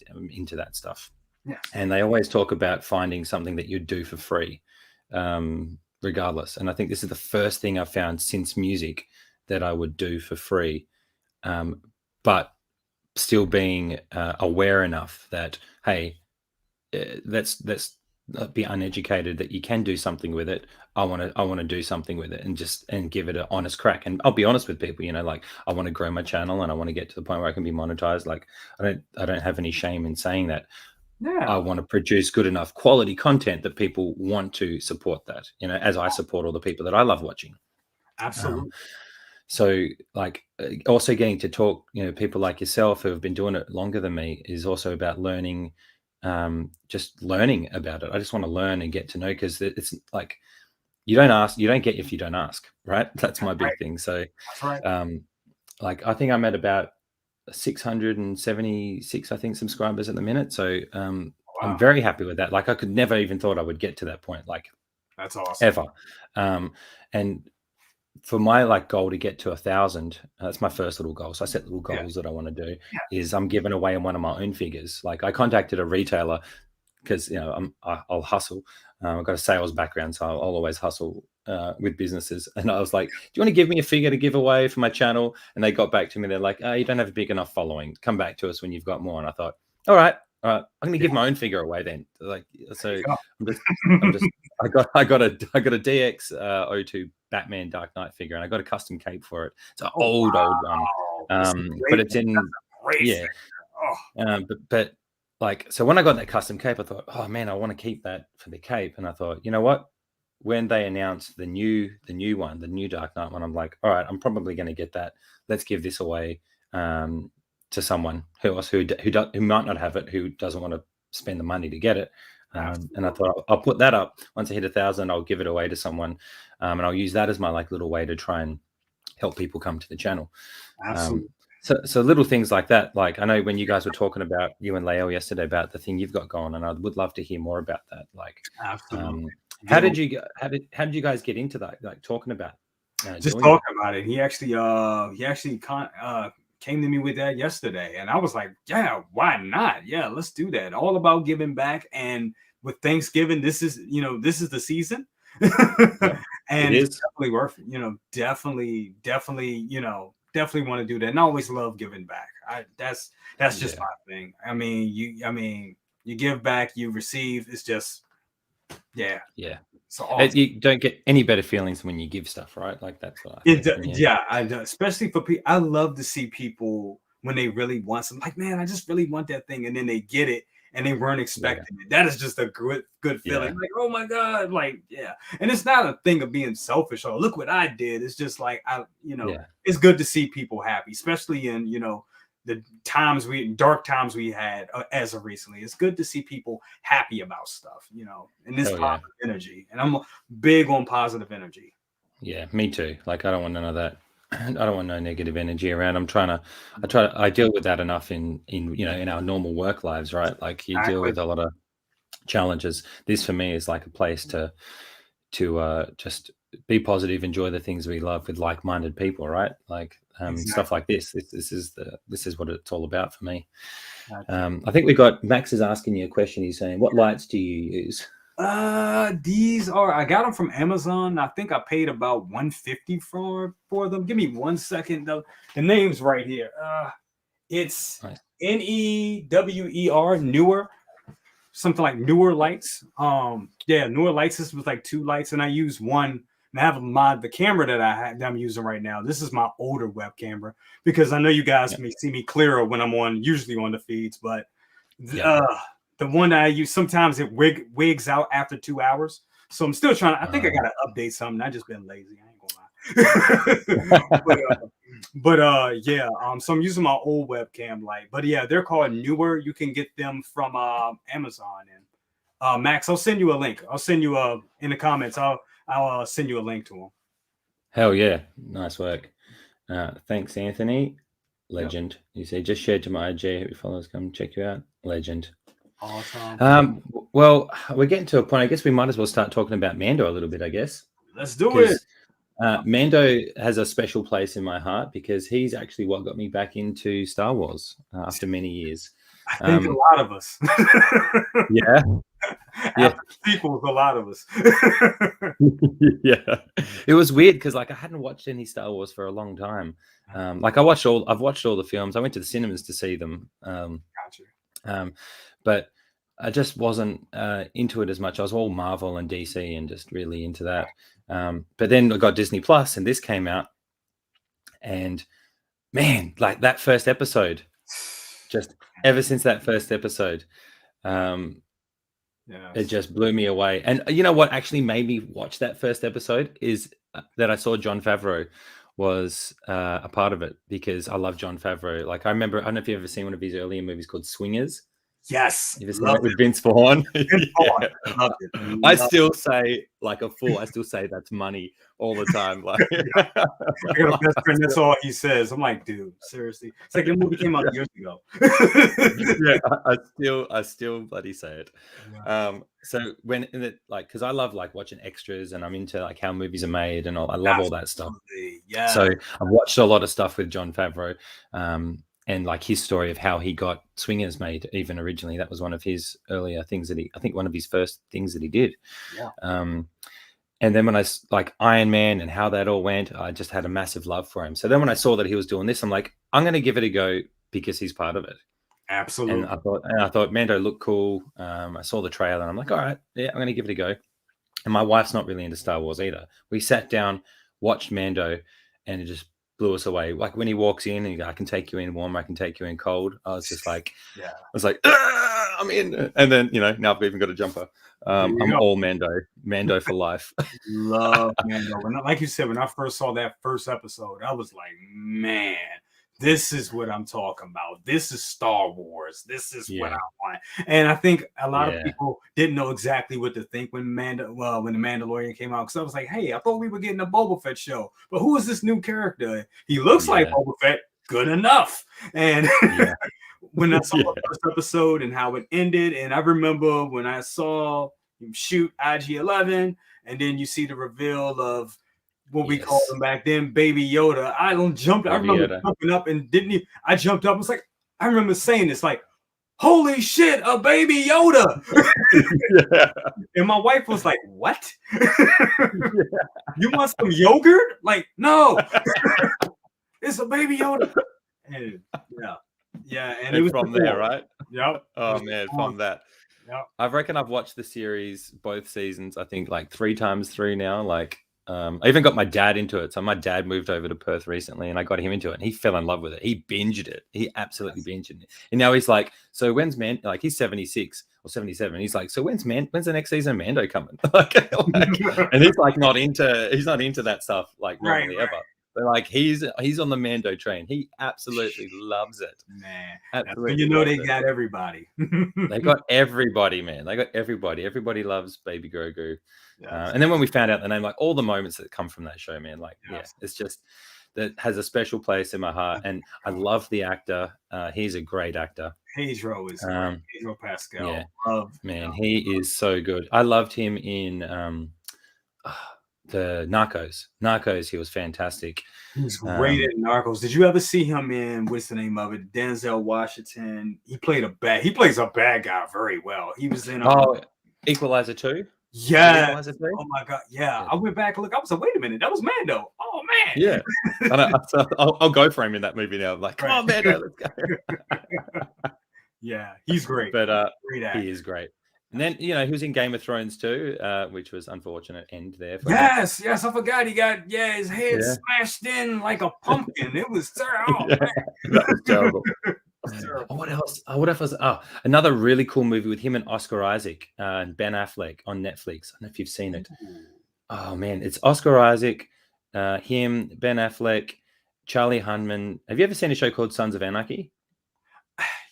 am into that stuff. Yes. And they always talk about finding something that you do for free, regardless. And I think this is the first thing I've found since music that I would do for free, but still being aware enough that hey, let's not be uneducated that you can do something with it. I want to do something with it and give it an honest crack. And I'll be honest with people, like I want to grow my channel and I want to get to the point where I can be monetized. Like I don't have any shame in saying that. I Yeah. want to produce good enough quality content that people want to support that, as I support all the people that I love watching. Um, Absolutely. so like also getting to talk, people like yourself who have been doing it longer than me is also about learning, just learning about it. I just want to learn and get to know because it's like you don't ask, you don't get if you don't ask, right? That's my Right. big thing. So That's right. um, like I think I'm at about 676, I think, subscribers at the minute. So I'm Wow. very happy with that. Like I could never even thought I would get to that point, like That's awesome. ever. And for my like goal to get to 1,000, that's my first little goal. So I set little Yeah. goals that I want to do. Yeah. Is I'm giving away one of my own figures. Like I contacted a retailer because I'll hustle. I've got a sales background, so I'll always hustle with businesses. And I was like, "Do you want to give me a figure to give away for my channel?" And they got back to me. They're like, "Oh, you don't have a big enough following. Come back to us when you've got more." And I thought, "All right, I'm going to Yeah. give my own figure away then." Like, There so you I'm just, I'm just, I got a DX O2 Batman Dark Knight figure, and I got a custom cape for it. It's an Oh, old one, wow. That's a but great it's one. That's in, a great yeah. figure. Oh, But like, so when I got that custom cape, I thought, oh man, I want to keep that for the cape. And I thought, you know what? When they announced the new one, the new Dark Knight one, I'm like, all right, I'm probably going to get that. Let's give this away to someone who else who might not have it, who doesn't want to spend the money to get it. And I absolutely. thought I'll put that up once I hit 1,000. I'll give it away to someone, and I'll use that as my like little way to try and help people come to the channel. Um, Absolutely. so little things like that. Like I know when you guys were talking about you and Leo yesterday about the thing you've got going, and I would love to hear more about that. Like, Absolutely. how Give him did you how did you guys get into that? Like talking about just doing that? talking about it. He actually came to me with that yesterday. And I was like, yeah, why not? Yeah, let's do that. All about giving back. And with Thanksgiving, this is the season. Yeah, it And it's is. definitely worth it. Definitely, definitely want to do that. And I always love giving back. That's just my thing. I mean, you give back, you receive. It's just, yeah. So awesome. You don't get any better feelings when you give stuff, right? Like that's what I think. I do. Especially for people. I love to see people when they really want something. Like, man, I just really want that thing, and then they get it, and they weren't expecting it. That is just a good feeling. Like, oh my god, like And it's not a thing of being selfish or look what I did. It's just like it's good to see people happy, especially in the dark times we had as of recently. It's good to see people happy about stuff, and this positive energy. And I'm big on positive energy. Yeah, me too. Like, I don't want none of that. I don't want no negative energy around. I deal with that enough in our normal work lives, right? Like, you deal with a lot of challenges. This for me is like a place to just be positive, enjoy the things we love with like-minded people, right? Like stuff like this. This is what it's all about for me. I think we got Max is asking you a question. He's saying, "What lights do you use?" These are I got them from Amazon. I think I paid about $150 for them. Give me 1 second though. The name's right here. It's nice. Newer, Newer, something like Newer lights. Newer lights. This was like 2 lights, and I use one. And I have the camera that I'm using right now. This is my older web camera because I know you guys may see me clearer when I'm usually on the feeds, but the one that I use, sometimes it wigs out after 2 hours. So I'm still trying. I think I got to update something. I just been lazy. I ain't gonna lie. So I'm using my old webcam light. But yeah, they're called Newer. You can get them from Amazon. And Max, I'll send you a link. I'll send you in the comments. I'll send you a link to them. Hell yeah. Nice work. Thanks, Anthony. Legend. You say just shared to my IG. Your followers come check you out. Legend. Awesome. Well, we're getting to a point. I guess we might as well start talking about Mando a little bit, I guess. Let's do it. Mando has a special place in my heart because he's actually what got me back into Star Wars after many years. I think a lot of us. Yeah. Sequels, a lot of us. Yeah. It was weird because I hadn't watched any Star Wars for a long time. I've watched all the films. I went to the cinemas to see them. Gotcha. But I just wasn't into it as much. I was all Marvel and DC and just really into that. But then I got Disney Plus and this came out. And man, like that first episode, just ever since that first episode, it just blew me away. And you know what actually made me watch that first episode is that I saw Jon Favreau was a part of it because I love Jon Favreau. Like I don't know if you've ever seen one of his earlier movies called Swingers. Yes, you've seen that with Vince Vaughn. I loved it. I still say like a fool. I still say that's money all the time. Like, I got a best friend. That's all he says. I'm like, dude, seriously. It's like the movie came out years ago. I still bloody say it. Yeah. So when because I love like watching extras and I'm into like how movies are made and all. I love all that stuff. Yeah. So I've watched a lot of stuff with Jon Favreau. And like his story of how he got Swingers made, even originally, that was one of his earlier things I think one of his first things that he did. Yeah. And then when I like Iron Man and how that all went, I just had a massive love for him. So then when I saw that he was doing this, I'm like, I'm going to give it a go because he's part of it. Absolutely. And I thought Mando looked cool. I saw the trailer and I'm like, all right, yeah, I'm going to give it a go. And my wife's not really into Star Wars either. We sat down, watched Mando, and it just blew us away. Like when he walks in and I can take you in warm, I can take you in cold. I was just like, I was like, I'm in. And then, now I've even got a jumper. I'm all Mando for life. Love Mando. Like you said, when I first saw that first episode, I was like, man, this is what I'm talking about. This is Star Wars. This is what I want. And I think a lot of people didn't know exactly what to think when the Mandalorian came out. Because I was like, hey, I thought we were getting a Boba Fett show. But who is this new character? He looks like Boba Fett. Good enough. And when I saw the first episode and how it ended, and I remember when I saw him shoot IG-11, and then you see the reveal of what we called him back then, Baby Yoda. I remember jumping up and I jumped up. I was like, I remember saying this, like, holy shit, a Baby Yoda. And my wife was like, what? You want some yogurt? Like, no. It's a Baby Yoda. And yeah, and it And was from before. there, right? Yep. Oh man, from that. Yep. I reckon I've watched the series, both seasons, I think like 3 times through now. Like, I even got my dad into it. So my dad moved over to Perth recently and I got him into it and he fell in love with it. He binged it. He absolutely binged it. And now he's like, so when's like he's 76 or 77. He's like, so when's the next season of Mando coming? And he's like not into that stuff like normally ever. But like he's on the Mando train. He absolutely loves it. Man, absolutely. You know they got everybody. They got everybody, man. They got everybody. Everybody loves Baby Grogu. And then when we found out the name, like all the moments that come from that show, man, like it's just that has a special place in my heart. And I love the actor. He's a great actor. Pedro is Pedro Pascal. Yeah, man, he is so good. I loved him in the Narcos. He was fantastic. He's great at Narcos. Did you ever see him in what's the name of it? Denzel Washington. He plays a bad guy very well. He was in Equalizer 2. Yeah. Equalizer 2? Oh my god. Yeah. I went back and look. I was like, wait a minute, that was Mando. Oh man. Yeah. I'll go for him in that movie now. I'm like, come on, Mando, let's go. Yeah, he's great. But he is great. And then, he was in Game of Thrones too, which was unfortunate end there. Yes, I forgot he got his head smashed in like a pumpkin. It was terrible. That was terrible. What else? Another really cool movie with him and Oscar Isaac and Ben Affleck on Netflix. I don't know if you've seen it. Oh man, it's Oscar Isaac, him, Ben Affleck, Charlie Hunnam. Have you ever seen a show called Sons of Anarchy?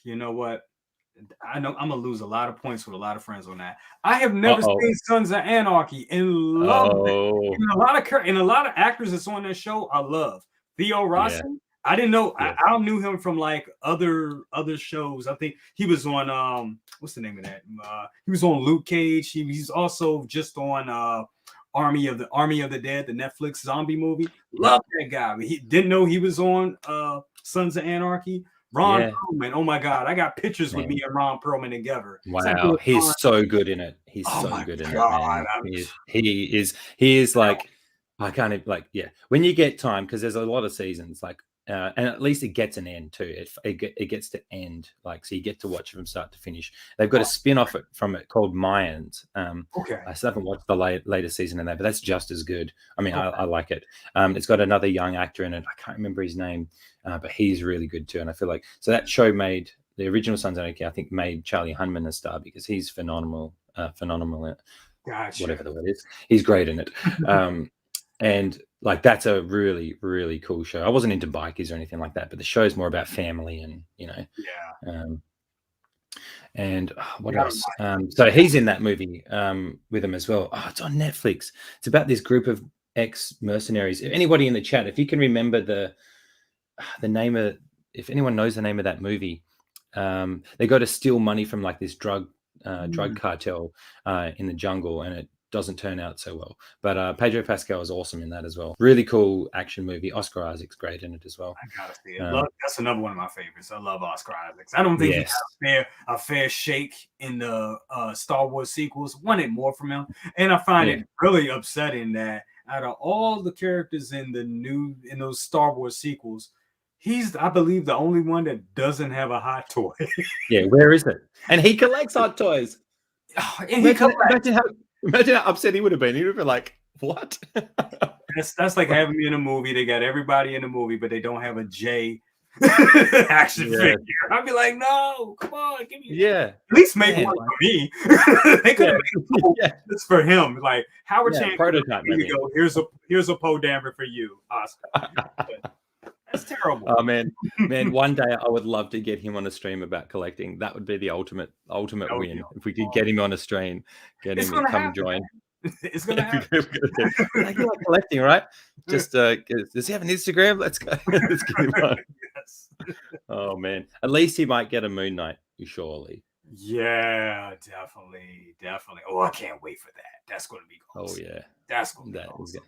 You know what? I know I'm gonna lose a lot of points with a lot of friends on that. I have never seen Sons of Anarchy and loved it. And a lot of actors that's on that show I love. Theo Rossi. I didn't know. I knew him from like other shows. I think he was on what's the name of that? He was on Luke Cage. He's also just on Army of the Dead, the Netflix zombie movie. Love that guy. But he didn't know he was on Sons of Anarchy. Ron Perlman. Oh my God, I got pictures with me and Ron Perlman together. Wow, he's so good in it. He's so good in it, man. He is like, I can't even, like, when you get time, because there's a lot of seasons, like, and at least it gets an end too. It gets to end, like, so you get to watch it from start to finish. They've got a spin-off from it called Mayans. I still haven't watched the latest season of that, but that's just as good. I mean, I like it. It's got another young actor in it. I can't remember his name, but he's really good too. And I feel like, so that show made the original Sons of Anarchy, I think, made Charlie Hunnam a star because he's phenomenal in it. Gotcha. Whatever the word is. He's great in it. And like, that's a really, really cool show. I wasn't into bikies or anything like that, but the show's more about family and, and what else? So he's in that movie with him as well. Oh, it's on Netflix. It's about this group of ex-mercenaries. Anybody in the chat, if you can remember the name of, if anyone knows the name of that movie, they go to steal money from like this drug cartel in the jungle, and it doesn't turn out so well. But Pedro Pascal is awesome in that as well. Really cool action movie. Oscar Isaac's great in it as well. I gotta see it. That's another one of my favorites. I love Oscar Isaacs. I don't think he got a fair shake in the Star Wars sequels. Wanted more from him, and I find it really upsetting that out of all the characters in those Star Wars sequels, he's, I believe, the only one that doesn't have a hot toy. Where is it? And he collects hot toys. And imagine how upset he would have been. He would have been like, what? That's like having me in a movie. They got everybody in the movie, but they don't have a J action figure. I'd be like, no, come on, give me at least make one for me. They could have made this for him. Like Howard Chan, prototype. Here you go. Here's a Poe Dameron for you, Oscar. That's terrible. Oh man, one day I would love to get him on a stream about collecting. That would be the ultimate win. If we could get him on a stream, get him to come join. It's gonna happen. Like, you like collecting, right? Just does he have an Instagram? Let's go. Let's get him on. Yes. Oh man, at least he might get a Moon Knight, surely. Yeah, definitely. Oh, I can't wait for that. That's going to be awesome. Oh yeah, that's going to be awesome.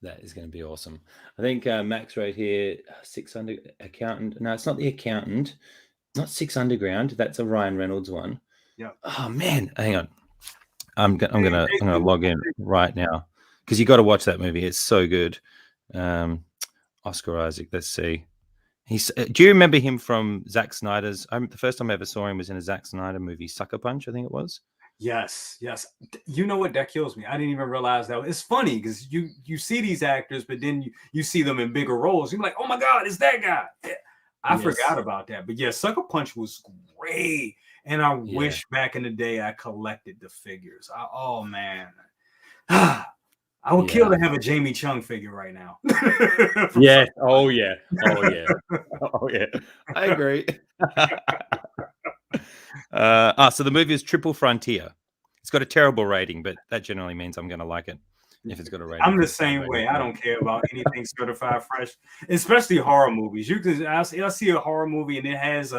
That is going to be awesome. I think Max right here, 600 accountant. No, it's not the accountant. Not 6 Underground. That's a Ryan Reynolds one. Yeah. Oh man, hang on. I'm gonna log in right now because you got to watch that movie. It's so good. Oscar Isaac. Let's see. Do you remember him from Zack Snyder's? The first time I ever saw him was in a Zack Snyder movie, Sucker Punch, I think it was. Yes. You know what? That kills me. I didn't even realize that. It's funny because you see these actors, but then you see them in bigger roles. You're like, oh my God, it's that guy. I forgot about that. But yeah, Sucker Punch was great. And I wish back in the day I collected the figures. Oh man. I would kill to have a Jamie Chung figure right now. Yeah. Oh yeah. Oh yeah. Oh yeah. I agree. So the movie is Triple Frontier. It's got a terrible rating, but that generally means I'm going to like it if it's got a rating. I'm the same way. I don't care about anything certified fresh, especially horror movies. I see a horror movie and it has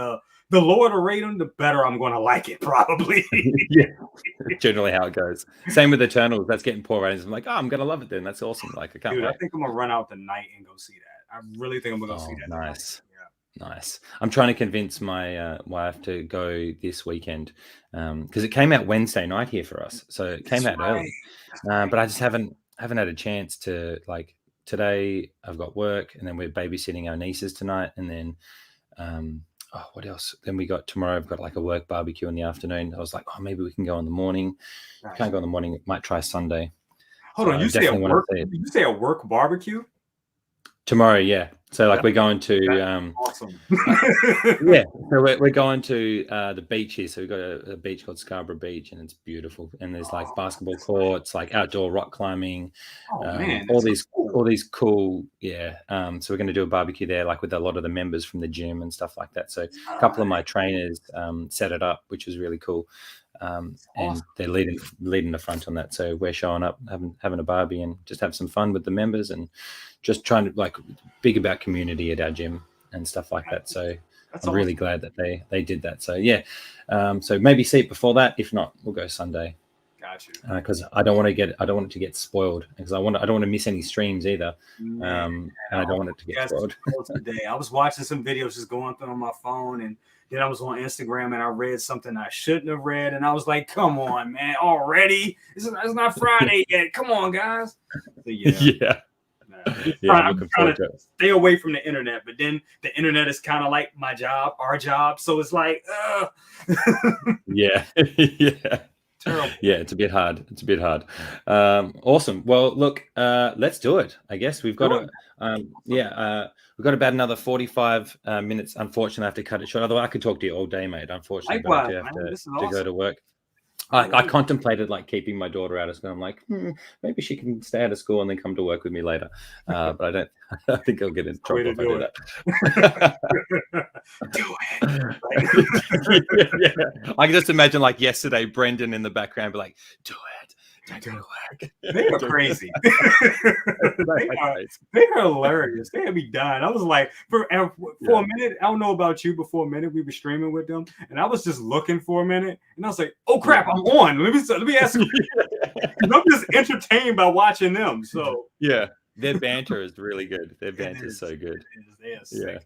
the lower the rating, the better I'm going to like it, probably. Yeah, generally how it goes. Same with Eternals. That's getting poor ratings. I'm like, I'm going to love it then. That's awesome. Like, I can't wait. I think I'm going to run out tonight and go see that. I really think I'm going to go see that. Nice. Nice. I'm trying to convince my wife to go this weekend because it came out Wednesday night here for us. So it came out early. But I just haven't had a chance to, like, today I've got work and then we're babysitting our nieces tonight. And then what else? Then tomorrow I've got like a work barbecue in the afternoon. I was like, maybe we can go in the morning. Nice. Can't go in the morning. Might try Sunday. Hold on, you say a work barbecue? Tomorrow, yeah. So like we're going to awesome. Yeah. So we're going to the beach here. So we've got a beach called Scarborough Beach and it's beautiful. And there's like basketball courts, like outdoor rock climbing, all these cool, yeah. So we're going to do a barbecue there, like with a lot of the members from the gym and stuff like that. So a couple of my trainers set it up, which was really cool. And they're leading the front on that. So we're showing up, having a barbie and just have some fun with the members and just trying to like big about community at our gym and stuff like that. So I'm really glad that they did that. So yeah. So maybe see it before that. If not, we'll go Sunday. Got you. Because I don't want it to get spoiled because I don't want to miss any streams either. And I don't want it to get spoiled. Today I was watching some videos just going through on my phone and then I was on Instagram and I read something I shouldn't have read. And I was like, come on, man, already? It's not Friday yet. Come on, guys. So, yeah. I'm trying to stay away from the internet. But then the internet is kind of like my job, our job. So it's like, yeah. Yeah. Terrible. Yeah, it's a bit hard. Awesome. Well, look, let's do it. I guess we've got we've got about another 45 minutes. Unfortunately, I have to cut it short. Otherwise, I could talk to you all day, mate. Unfortunately, but I have to go to work. I contemplated like keeping my daughter out of school. I'm like, maybe she can stay out of school and then come to work with me later. But I don't. I think I'll get in trouble if I do that. Do it. Yeah. I can just imagine like yesterday, Brendan in the background be like, "Do it. Don't go to work." They are crazy. They are hilarious. They had me dying. I was like, for a minute, I don't know about you, but for a minute we were streaming with them, and I was just looking for a minute, and I was like, "Oh crap, I'm on." Let me ask you. I'm just entertained by watching them. So yeah, their banter is really good. Their banter is so good. Yeah.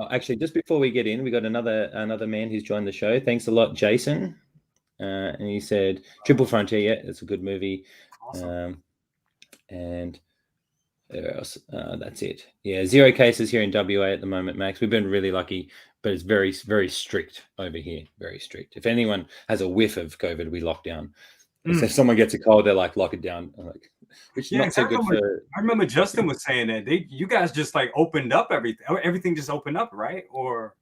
Actually, just before we get in, we got another man who's joined the show. Thanks a lot, Jason. And he said, Triple Frontier, yeah, it's a good movie. Awesome. And where else? That's it. Yeah, 0 cases here in WA at the moment, Max. We've been really lucky, but it's very, very strict over here. Very strict. If anyone has a whiff of COVID, we lock down. So if someone gets a cold, they're like, lock it down. Like, which is not so good for. I remember Justin was saying that you guys just like opened up everything. Everything just opened up, right? Or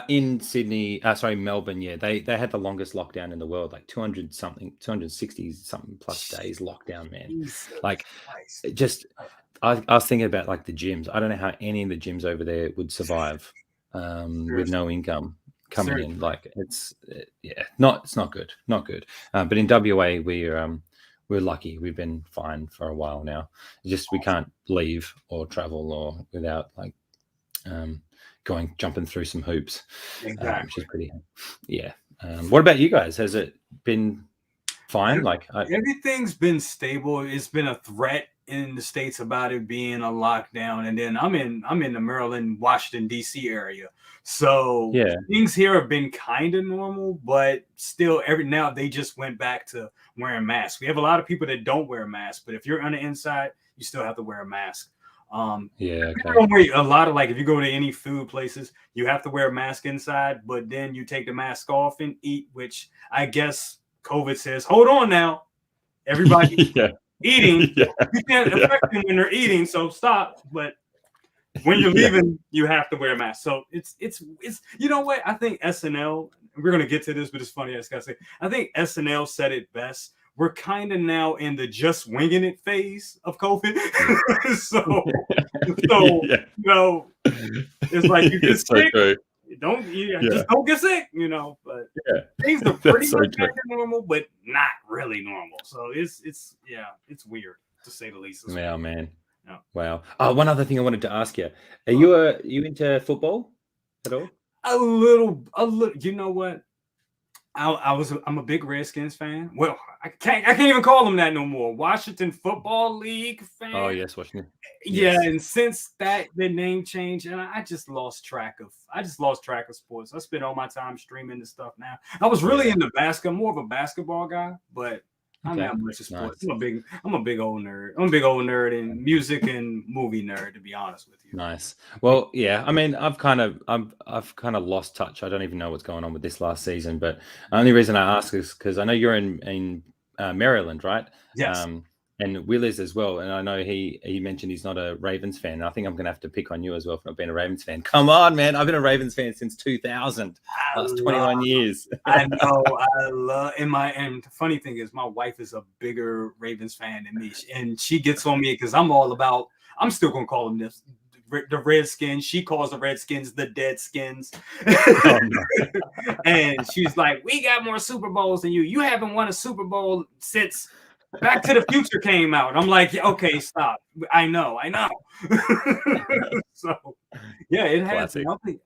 in Sydney, Melbourne, yeah, they had the longest lockdown in the world, like 260 something plus days lockdown, man. Jesus like Christ. Just I was thinking about like the gyms. I don't know how any of the gyms over there would survive with no income coming in. Like it's not good. But in WA we're lucky. We've been fine for a while now. It's just we can't leave or travel or without like jumping through some hoops, exactly. Which is pretty, what about you guys? Has it been fine? Like everything's been stable. It's been a threat in the States about it being a lockdown, and then I'm in the Maryland, Washington DC area, so things here have been kind of normal, but still now they just went back to wearing masks. We have a lot of people that don't wear masks, but if you're on the inside, you still have to wear a mask. Yeah, okay. Don't wait. A lot of like if you go to any food places, you have to wear a mask inside, but then you take the mask off and eat, which I guess COVID says, hold on now, everybody Yeah. eating. Yeah. You can't Yeah. affect them when they're eating, so stop. But when you're Yeah. leaving, you have to wear a mask. So it's you know what? I think SNL, we're gonna get to this, but it's funny, I just gotta say, I think SNL said it best. We're kind of now in the just winging it phase of COVID. so Yeah. you know, it's like you get It's so sick, true. yeah, Yeah. just don't get sick, you know. But Yeah. things are pretty That's so much true. back to normal, but not really normal. So it's it's weird to say the least. Wow, man. Yeah. Wow. Oh, one other thing I wanted to ask you. Are you into football at all? A little. You know what? I'm a big Redskins fan. Well, I can't even call them that no more. Washington Football League fan. Oh yes, Washington. Yeah, Yes. and since the name change, and I just lost track of sports. I spend all my time streaming the stuff now. I was really into basketball, more of a basketball guy, but I'm Okay. not much of sports. Nice. I'm a big old nerd. I'm a big old nerd and music and movie nerd, to be honest with you. Nice. Well, yeah. I mean, I've kind of lost touch. I don't even know what's going on with this last season. But the only reason I ask is because I know you're in Maryland, right? Yes. And Will is as well. And I know he mentioned he's not a Ravens fan. And I think I'm going to have to pick on you as well for not being a Ravens fan. Come on, man. I've been a Ravens fan since 2000. Last 21 years. I know. I love. And the funny thing is, my wife is a bigger Ravens fan than me, and she gets on me because I'm all about. I'm still gonna call them this. The Redskins. She calls the Redskins the Deadskins. Oh, no. And she's like, "We got more Super Bowls than you. You haven't won a Super Bowl since Back to the Future came out." I'm like, "Okay, stop. I know." So, yeah, it has.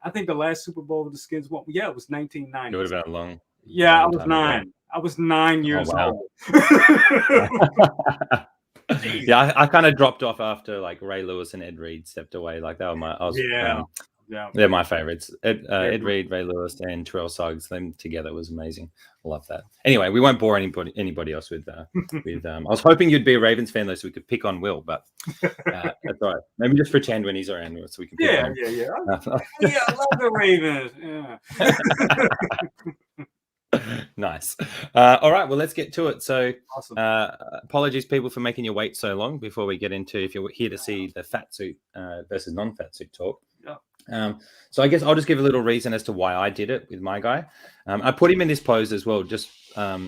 I think the last Super Bowl the Skins won. Yeah, it was 1990. It would have been a long. Yeah, I long was time ago. 9. I was 9 years wow. old. Yeah, I kind of dropped off after like Ray Lewis and Ed Reed stepped away. Like they were they're my favorites. Ed Reed, Ray Lewis, and Terrell Suggs. Them together was amazing. I love that. Anyway, we won't bore anybody else with. I was hoping you'd be a Ravens fan though, so we could pick on Will. But that's all right. Maybe just pretend when he's around, so we can. Pick on him. Yeah. I love the Ravens. Yeah. Nice. All right. Well, let's get to it. So, Awesome. apologies, people, for making you wait so long before we get into if you're here to see the fat suit versus non-fat suit talk. Yeah. So I guess I'll just give a little reason as to why I did it with my guy. I put him in this pose as well just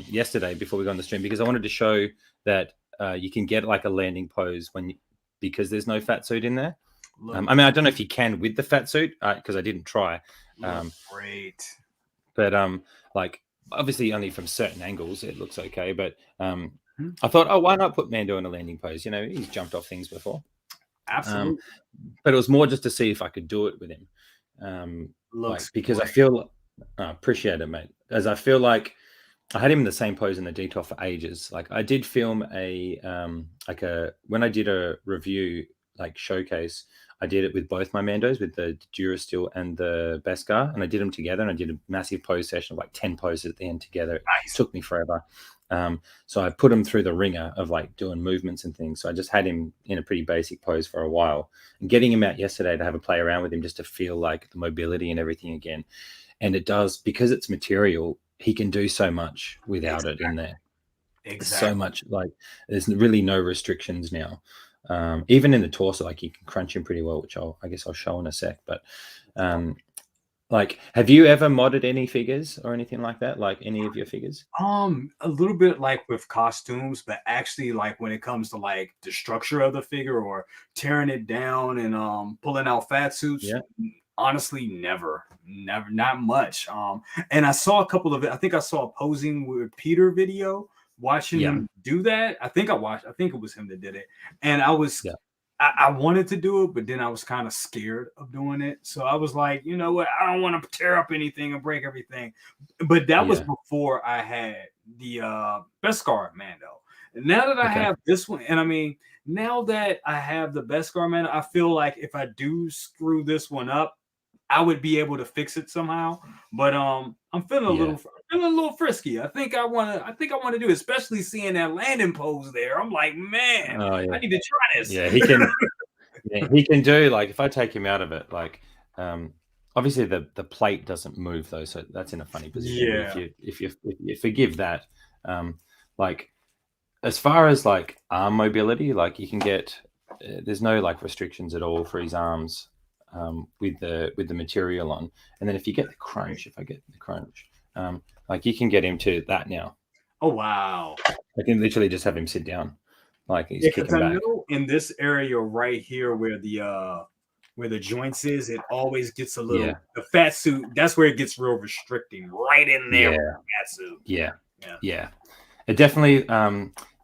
yesterday before we got on the stream because I wanted to show that you can get like a landing pose because there's no fat suit in there. I mean, I don't know if you can with the fat suit because I didn't try. Great. But like obviously only from certain angles it looks okay. But I thought, oh, why not put Mando in a landing pose? You know, he's jumped off things before. Absolutely. But it was more just to see if I could do it with him. Because I feel appreciate it, mate. As I feel like I had him in the same pose in the detour for ages. Like I did film when I did a review like showcase, I did it with both my Mandos, with the Durasteel and the Beskar, and I did them together. And I did a massive pose session of like 10 poses at the end together. Nice. It took me forever. So I put him through the ringer of like doing movements and things. So I just had him in a pretty basic pose for a while and getting him out yesterday to have a play around with him just to feel like the mobility and everything again. And it does, because it's material, he can do so much without it in there. Exactly. So much, like there's really no restrictions now. Even in the torso, like you can crunch him pretty well, which I guess I'll show in a sec. But like, have you ever modded any figures or anything like that? Like any of your figures? A little bit like with costumes, but actually like when it comes to like the structure of the figure or tearing it down and pulling out fat suits, honestly, never, not much. And I saw a couple of it. I think I saw a posing with Peter video, watching him do that. I think it was him that did it. And I was I wanted to do it, but then I was kind of scared of doing it. So I was like, you know what? I don't want to tear up anything and break everything. But that was before I had the Beskar Mando. And now that I have this one, and I mean, now that I have the Beskar Mando, I feel like if I do screw this one up, I would be able to fix it somehow. But I'm feeling a little frisky. I think I want to do it, especially seeing that landing pose there. I'm like, man, I need to try this. Yeah, he can do, like, if I take him out of it, like, obviously the plate doesn't move though, so that's in a funny position. Yeah. But if you forgive that, like, as far as like arm mobility, like you can get, there's no like restrictions at all for his arms, with the material on. And then if you get the crunch, if I get the crunch, like you can get him to that now. Oh wow. I can literally just have him sit down, like he's Yeah, because kicking I back. know in this area right here where the joints is, it always gets a little, Yeah. the fat suit, that's where it gets real restricting, right in there with Yeah. the fat suit. Yeah. Yeah. Yeah. It definitely,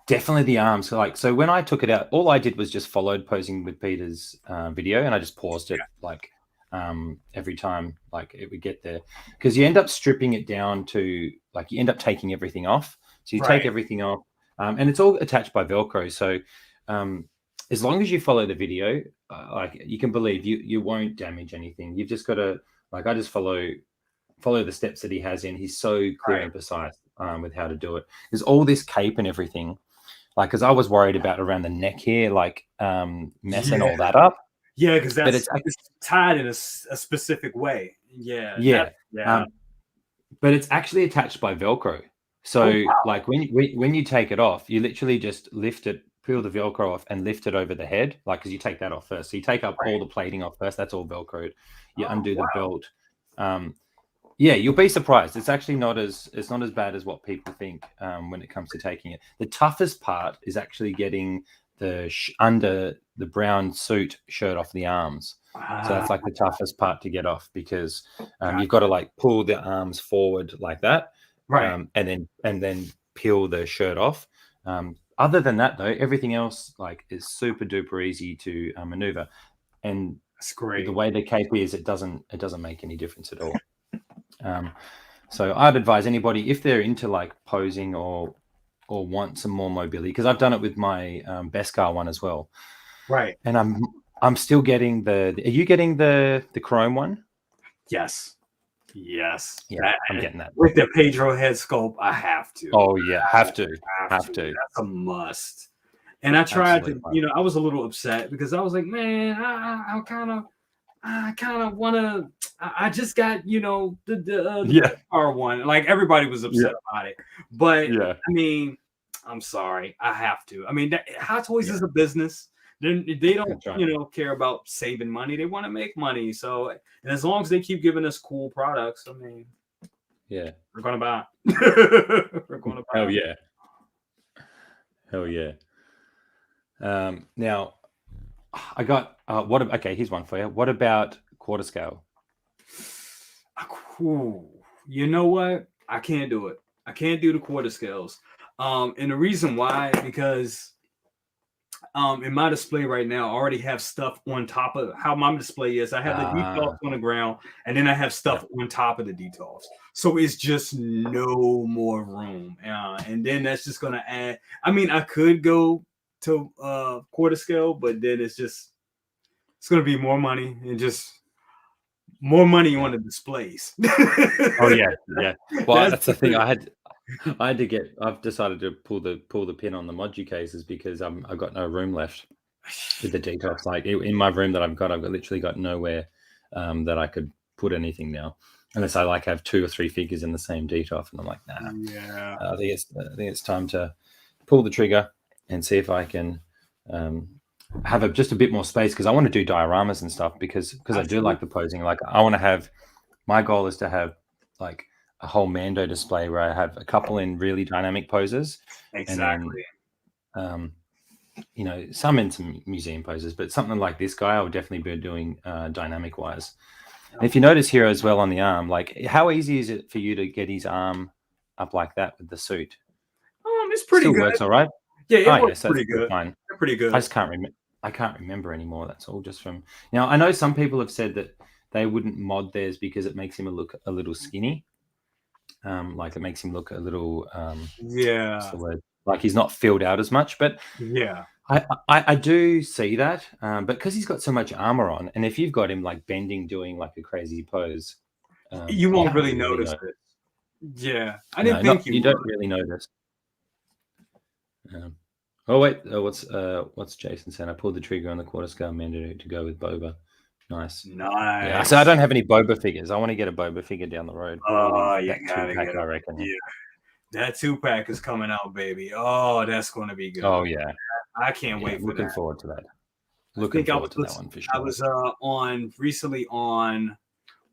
definitely the arms. So when I took it out, all I did was just followed posing with Peter's video, and I just paused it like every time like it would get there, because you end up stripping it down to, like, you end up taking everything off. So you take everything off, and it's all attached by Velcro. So as long as you follow the video, like, you can believe you won't damage anything. You've just got to, like, I just follow the steps that he has in. He's so clear and precise with how to do it. There's all this cape and everything, like, because I was worried about around the neck here, like messing all that up. Yeah, because But it's tied in a specific way. Yeah. Yeah. Yeah. But it's actually attached by Velcro. So like when you take it off, you literally just lift it, peel the Velcro off, and lift it over the head, like, because you take that off first. So you take up all the plating off first. That's all Velcroed. You undo the belt. Yeah, you'll be surprised. It's actually not as bad as what people think when it comes to taking it. The toughest part is actually getting the under the brown suit shirt off the arms. So that's like the toughest part to get off, because you've got to like pull the arms forward like that, and then peel the shirt off. Other than that, though, everything else like is super duper easy to maneuver. And that's great. The way the cape is, it doesn't make any difference at all. So I'd advise anybody, if they're into like posing or want some more mobility, because I've done it with my Beskar one as well. Right. And I'm still getting are you getting the chrome one? Yes. Yes. Yeah, I'm getting that. With the Pedro head sculpt, I have to. Oh yeah, have to. That's a must. And I tried to, I was a little upset because I was like, man, I kind of want to. I just got, the car one. Like, everybody was upset about it, but I mean, I'm sorry, I have to. I mean, Hot Toys is a business. They don't, care about saving money. They want to make money. So, and as long as they keep giving us cool products, I mean, we're gonna buy. We're gonna buy. Hell yeah. Now, I got okay, here's one for you. What about quarter scale? You know what? I can't do it. I can't do the quarter scales. And the reason why, because in my display right now, I already have stuff on top of how my display is. I have the details on the ground, and then I have stuff on top of the details. So it's just no more room. And then that's just going to add. I mean, I could go to quarter scale, but then it's going to be more money and just more money on the displays. Oh yeah. Well, that's the thing. I've decided to pull the pin on the Modu cases because I've got no room left with the detox. Like in my room that I've literally got nowhere that I could put anything now, unless I like have 2 or 3 figures in the same detox. And I'm like, nah. Yeah. I think it's time to pull the trigger and see if I can have just a bit more space, because I want to do dioramas and stuff, because I do like the posing. Like, I want to have, my goal is to have like a whole Mando display where I have a couple in really dynamic poses. Exactly. And then, some in some museum poses, but something like this guy, I would definitely be doing dynamic wise. And if you notice here as well on the arm, like, how easy is it for you to get his arm up like that with the suit? It's pretty good. Works all right. Yeah, it works pretty good. Fine. Pretty good. I just can't remember. I can't remember anymore. That's all just from now. I know some people have said that they wouldn't mod theirs because it makes him look a little skinny. Like, it makes him look a little what's the word? Like he's not filled out as much. But I do see that. But because he's got so much armor on, and if you've got him like bending, doing like a crazy pose, you won't really notice it. Yeah, I didn't think you don't really notice. Oh wait, what's Jason saying? I pulled the trigger on the quarter scale Mando to go with Boba. Nice. Yeah, so I don't have any Boba figures. I want to get a Boba figure down the road. Oh, you That gotta 2-pack, get I up. reckon. Yeah, that 2-pack is coming out, baby. Oh, that's gonna be good. Oh yeah, I can't wait for looking that. forward to that. I Looking think I forward was to that one for I sure. was on recently on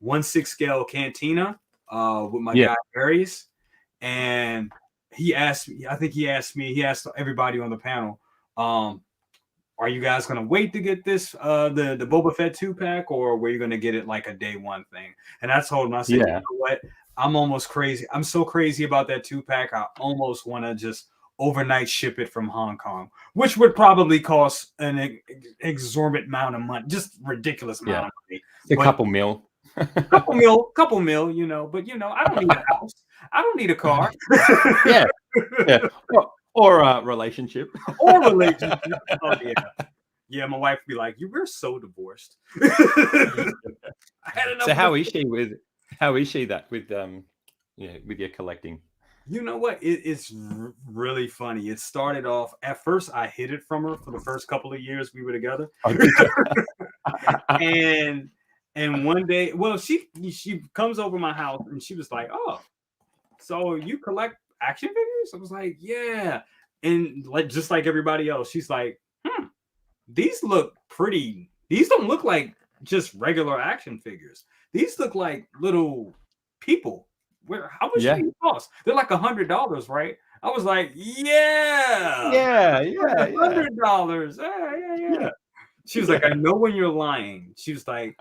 1/6 scale Cantina with my guy Aries, and he asked me. I think he asked everybody on the panel, are you guys gonna wait to get this the Boba Fett 2-pack, or were you gonna get it like a day one thing? And I told him, I said, you know what? I'm almost crazy. I'm so crazy about that 2-pack. I almost want to just overnight ship it from Hong Kong, which would probably cost an exorbitant amount of money, just ridiculous amount of money. A couple mil. couple mil, you know, but you know, I don't need a house. I don't need a car. yeah. Or a relationship. Oh yeah. Yeah, my wife would be like, "We're so divorced." So how is she with that with with your collecting? You know what? It's really funny. It started off at first. I hid it from her for the first couple of years we were together, and one day, well, she comes over my house and she was like, "Oh, so you collect action figures?" I was like, "Yeah," and like just like everybody else, she's like, "These look pretty. These don't look like just regular action figures. These look like little people. How much do these cost? They're like $100, right?" I was like, yeah, $100. Yeah. She was like, "I know when you're lying." She was like,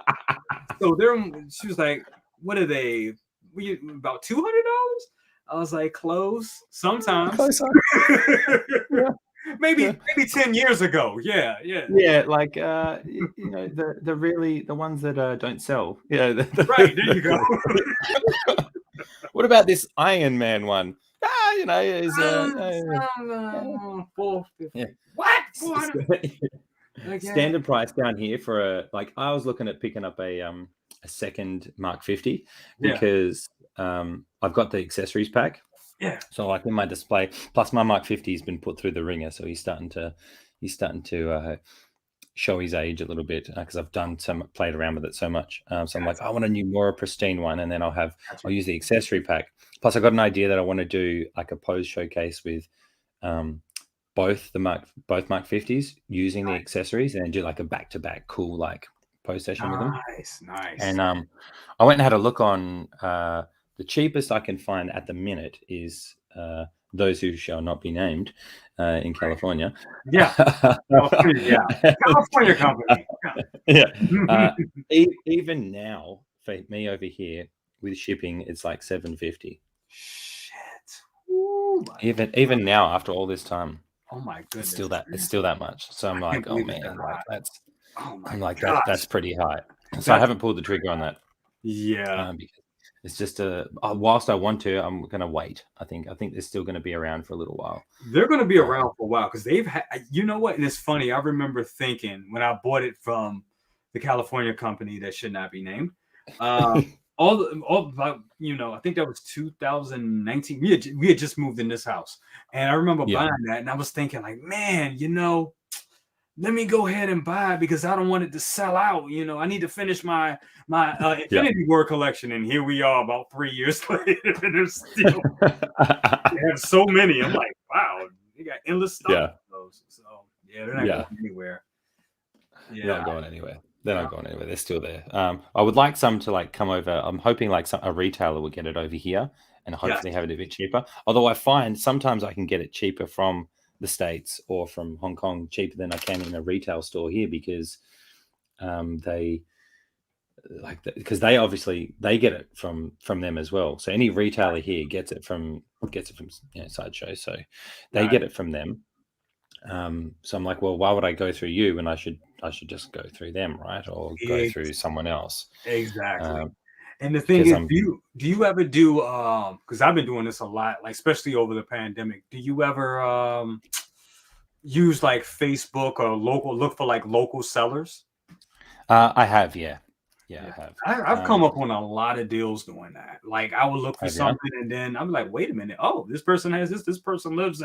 she was like, "What are they? About $200?" I was like, "Close. Sometimes." Maybe 10 years ago. Yeah. Like you know, the ones that don't sell. Yeah, right, there you go. What about this Iron Man one? You know, is what? Standard price down here for I was looking at picking up a second Mark 50 because I've got the accessories pack. Yeah. So like in my display, plus my Mark 50 has been put through the ringer, so he's starting to show his age a little bit because I've played around with it so much. So I'm like, I want a new, more pristine one, and then I'll use the accessory pack. Plus, I got an idea that I want to do like a pose showcase with both Mark 50s using the accessories, and then do like a back-to-back cool like pose session with them. Nice. And I went and had a look on the cheapest I can find at the minute is those who shall not be named in California. Yeah. California company. Even now, for me over here with shipping, it's like $750. Shit. Even now, after all this time. Oh my goodness. It's still that much. So I'm like, oh man, like that's that's pretty high. So I haven't pulled the trigger on that. Yeah. Because it's just whilst I want to, I'm gonna wait. I think they're still gonna be around for a little while. They're gonna be around for a while because they've had, you know what? And it's funny. I remember thinking when I bought it from the California company that should not be named. All you know, I think that was 2019. We had just moved in this house, and I remember buying that, and I was thinking like, man, you know, let me go ahead and buy it because I don't want it to sell out. You know, I need to finish my Infinity War collection, and here we are about 3 years later, and there's still they have so many. I'm like, wow, they got endless stuff. Yeah. So they're not going anywhere. Yeah, they're not going anywhere. They're not going anywhere. They're still there. I would like some to like come over. I'm hoping like a retailer will get it over here and hopefully have it a bit cheaper. Although I find sometimes I can get it cheaper from the States or from Hong Kong cheaper than I can in a retail store here because they obviously they get it from them as well. So any retailer here gets it from Sideshow. So they get it from them. So I'm like, well, why would I go through you when I should just go through them, right? Or go through someone else. Exactly. And the thing is, do you ever do because I've been doing this a lot, like especially over the pandemic, do you ever use like Facebook or look for like local sellers? I have, I have. I've come up on a lot of deals doing that. Like I would look for something and then I'm like, wait a minute, oh, this person has this person lives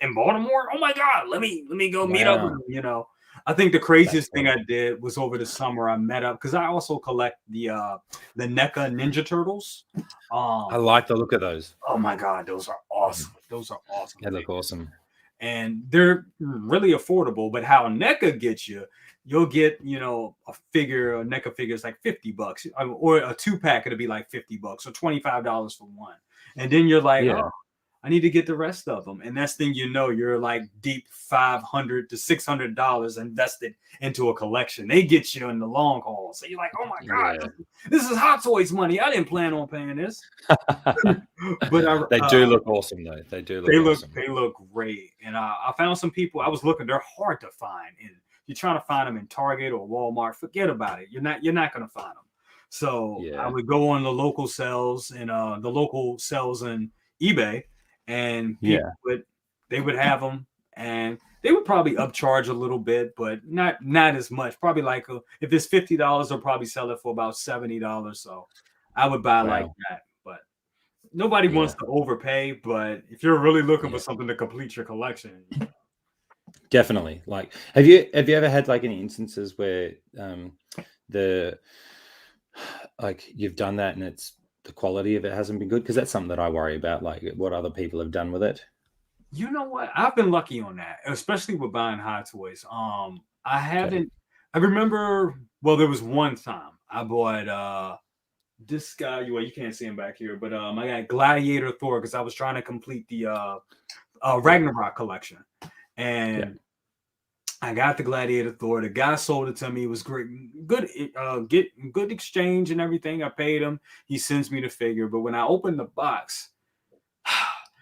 in in Baltimore. Oh my God, let me go meet up with Wow. him. You know, I think the craziest That's thing cool. I did was over the summer. I met up because I also collect the Neca Ninja Turtles. I Um, like the look of those. oh my God, those are Mm. awesome. Those are awesome They look figures, awesome. and they're really affordable. But how NECA gets you, you'll get, you know, a figure, a NECA figure is like $50, or a 2-pack it'll be like $50 or $25 for one, and then you're like, oh, Yeah. I need to get the rest of them, and that's thing you know, you're like deep $500 to $600 invested into a collection. They get you in the long haul, so you're like, oh my Yeah. God, this is Hot Toys money. I didn't plan on paying this, but They do look awesome, though. They do look awesome. they look great, and I found some people. I was looking; they're hard to find, and you're trying to find them in Target or Walmart. Forget about it. You're not going to find them. So I Yeah. would go on the local sales and the local sales on eBay, and people Yeah. would they would have them, and they would probably upcharge a little bit, but not as much. Probably like if it's $50, they'll probably sell it for about $70. So I would buy like Wow. that, but nobody wants Yeah. to overpay, but if you're really looking for Yeah. something to complete your collection, Definitely. Like, have you ever had like any instances where the like you've done that and it's the quality of it hasn't been good? Because that's something that I worry about, like what other people have done with it. you know what? I've been lucky on that, especially with buying Hot Toys. I Okay. haven't. I remember. Well, there was one time I bought this guy. Well, you can't see him back here, but I got Gladiator Thor because I was trying to complete the Yeah. Ragnarok collection, Yeah. and I got the Gladiator Thor. The guy sold it to me. It was great, good exchange and everything. I paid him. He sends me the figure. But when I opened the box,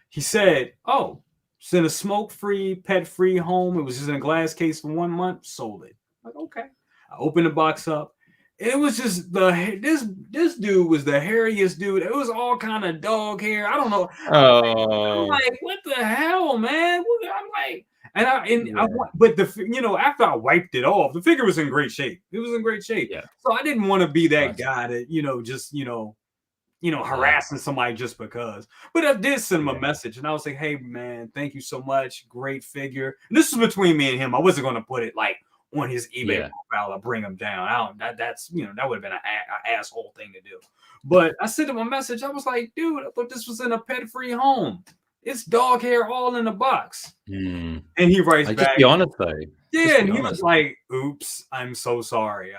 he said, "Oh, it's in a smoke-free, pet-free home. It was just in a glass case for 1 month. Sold it." I'm like, okay. I opened the box up. It was just this dude was the hairiest dude. It was all kind of dog hair. I don't know. I'm Oh. like, what the hell, man? I'm like, Yeah. but after I wiped it off, the figure was in great shape. It was in great shape. Yeah. So I didn't want to be that Nice. guy that just Yeah. harassing somebody just because. But I did send him a Yeah. message, and I was like, hey man, thank you so much, great figure. And this was between me and him. I wasn't going to put it like on his eBay Yeah. profile or bring him down. I don't. That's that would have been an asshole thing to do. But I sent him a message. I was like, dude, I thought this was in a pet-free home. It's dog hair all in the box. Mm. And he writes Like, just back, be honest though. yeah, Just and be he was honest. like, "Oops, I'm so sorry.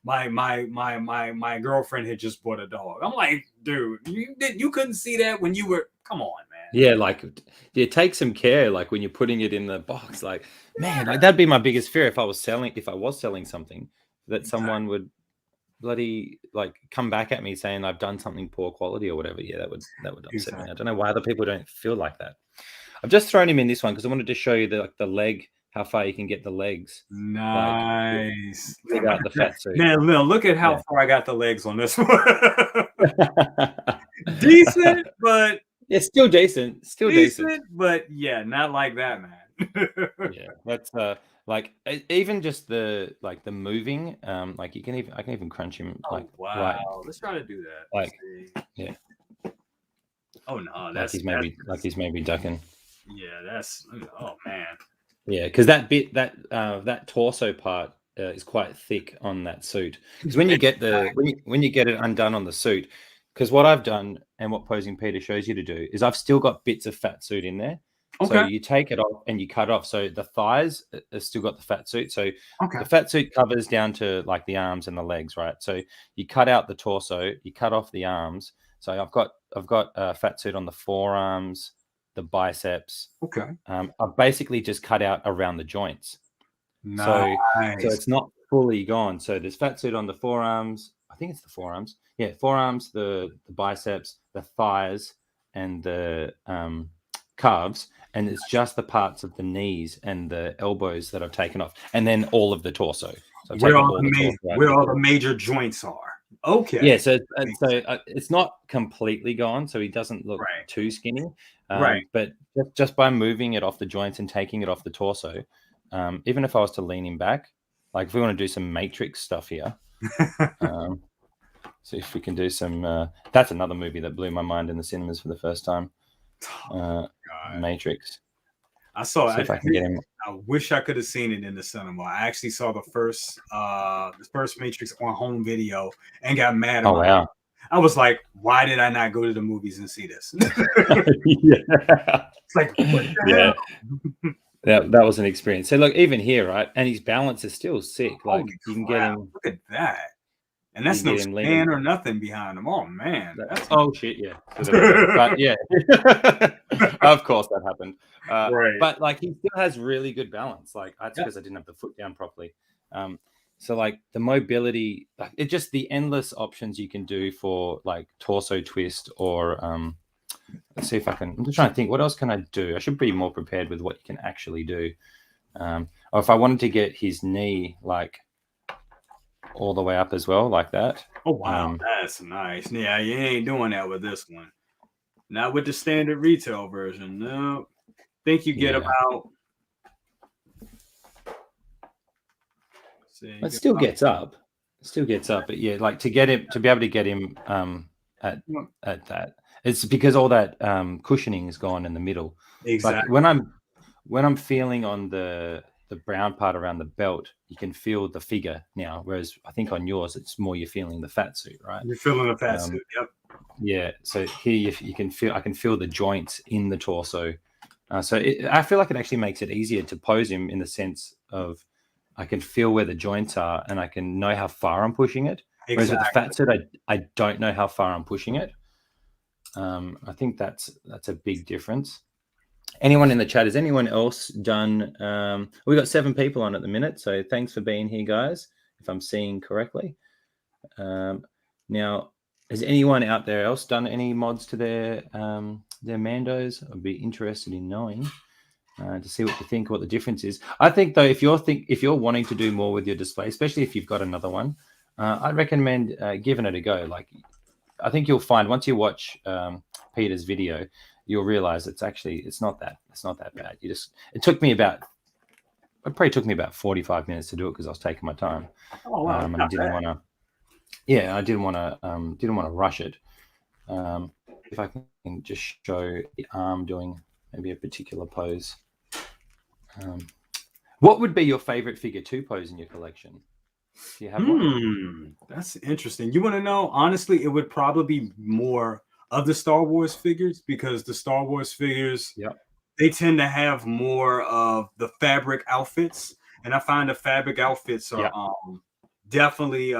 My girlfriend had just bought a dog." I'm like, "Dude, you couldn't see that when you were? Come on, man." Yeah, like take some care, like when you're putting it in the box. Like, man, like that'd be my biggest fear if I was selling something, that someone Exactly. would bloody like come back at me saying I've done something poor quality or whatever. Yeah, that would upset me. I Exactly. don't know why other people don't feel like that. I've just thrown him in this one because I wanted to show you the leg, how far you can get the legs, like Nice. without the fat suit. Man, look at how Yeah. far I got the legs on this one. Decent, but Still decent. Still decent. yeah, not like that, man. Yeah, that's like even just the the moving, like I can even crunch him like Oh right, wow. Let's try to do that. Let's like see. yeah, Oh no, like he's maybe ducking. yeah, that's oh man. Yeah, because that bit that torso part is quite thick on that suit. Because when you get when you get it undone on the suit, because what I've done and what Posing Peter shows you to do is I've still got bits of fat suit in there. So Okay. you take it off and you cut off. So the thighs have still got the fat suit. So Okay. the fat suit covers down to like the arms and the legs, right? So you cut out the torso, you cut off the arms. So I've got fat suit on the forearms, the biceps. Okay. I've basically just cut out around the joints. So Nice. it's not fully gone. So there's fat suit on the forearms. I think it's the forearms. Yeah, forearms, the biceps, the thighs, and the calves. And it's just the parts of the knees and the elbows that I've taken off, and then all of the torso. So I've taken all the torso out. Where all the major joints are. Okay. Yeah, so it's not completely gone, so he doesn't look Right. too skinny. Right. But just by moving it off the joints and taking it off the torso, even if I was to lean him back, like if we want to do some Matrix stuff here, see if we can do some. That's another movie that blew my mind in the cinemas for the first time. God. Matrix. I saw See it. if I can get him. I wish I could have seen it in the cinema. I actually saw the first Matrix on home video and got mad at Oh wow. I was like, why did I not go to the movies and see this? Yeah. It's like, what the Yeah. hell? That was an experience. So look, even here, right? And his balance is still sick. Like Holy you can crap, get him. look at that. And You that's can no get him leaning. stand or nothing behind him. Oh man. Oh shit, yeah. So but yeah. Of course that happened. Right. But like he still has really good balance. Like that's because I didn't have the foot down properly. So like the mobility, like it's just the endless options you can do for like torso twist or let's see if I can. I'm just trying to think, what else can I do? I should be more prepared with what you can actually do. Or if I wanted to get his knee like all the way up as well, like that. Oh wow, that's nice. Yeah, you ain't doing that with this one. Not with the standard retail version. No. Think you get about. It still gets up. But yeah, like to get him to be able to get him at that, it's because all that cushioning is gone in the middle. Exactly. Like when I'm feeling on the brown part around the belt, you can feel the figure now. Whereas I think on yours, it's more you're feeling the fat suit, right? You're feeling the fat suit. Yep. Yeah. So here you can feel. I can feel the joints in the torso. I feel like it actually makes it easier to pose him in the sense of I can feel where the joints are and I can know how far I'm pushing it. Exactly. Whereas with the fat suit, I don't know how far I'm pushing it. I think that's a big difference. Anyone in the chat, has anyone else done? We got 7 people on at the minute, so thanks for being here, guys. If I'm seeing correctly, now has anyone out there else done any mods to their Mandos? I'd be interested in knowing to see what you think, what the difference is. I think though, if you're wanting to do more with your display, especially if you've got another one, I'd recommend giving it a go. Like I think you'll find once you watch Peter's video, you'll realize it's not that bad. It probably took me about 45 minutes to do it because I was taking my time. Oh wow! And I didn't want to. Yeah, I didn't want to rush it. If I can just show the arm doing maybe a particular pose. What would be your favorite figure to pose in your collection? Do you have one? That's interesting. You want to know? Honestly, it would probably be more of the Star Wars figures because the Star Wars figures, they tend to have more of the fabric outfits, and I find the fabric outfits are definitely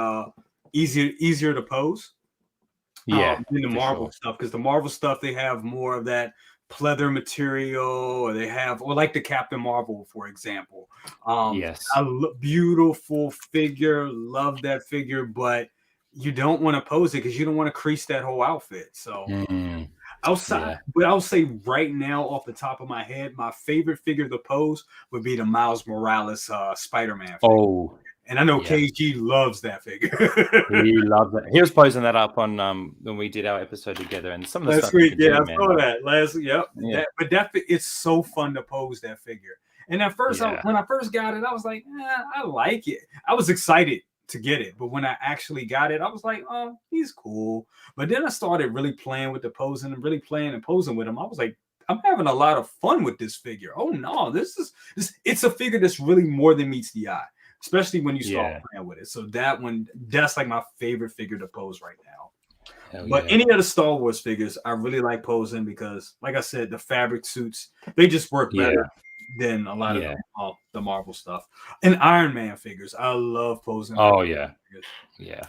easier to pose. Than the Marvel stuff, because the Marvel stuff they have more of that pleather material, or like the Captain Marvel, for example. Beautiful figure, love that figure, but you don't want to pose it because you don't want to crease that whole outfit. So but I'll say right now, off the top of my head, my favorite figure to pose would be the Miles Morales Spider-Man figure. And I know KG loves that figure. He loves it. He was posing that up on when we did our episode together, and some of the last stuff. Week, I saw that last. It's so fun to pose that figure. And at first, when I first got it, I was like, I like it. I was excited to get it, but when I actually got it, I was like, oh, he's cool. But then I started really playing with the posing and really playing and posing with him. I was like, I'm having a lot of fun with this figure. Oh no, it's a figure that's really more than meets the eye. Especially when you start playing with it. So that's like my favorite figure to pose right now. But any of the Star Wars figures, I really like posing because, like I said, the fabric suits, they just work better than a lot of the Marvel stuff. And Iron Man figures, I love posing. Oh, yeah. Yeah.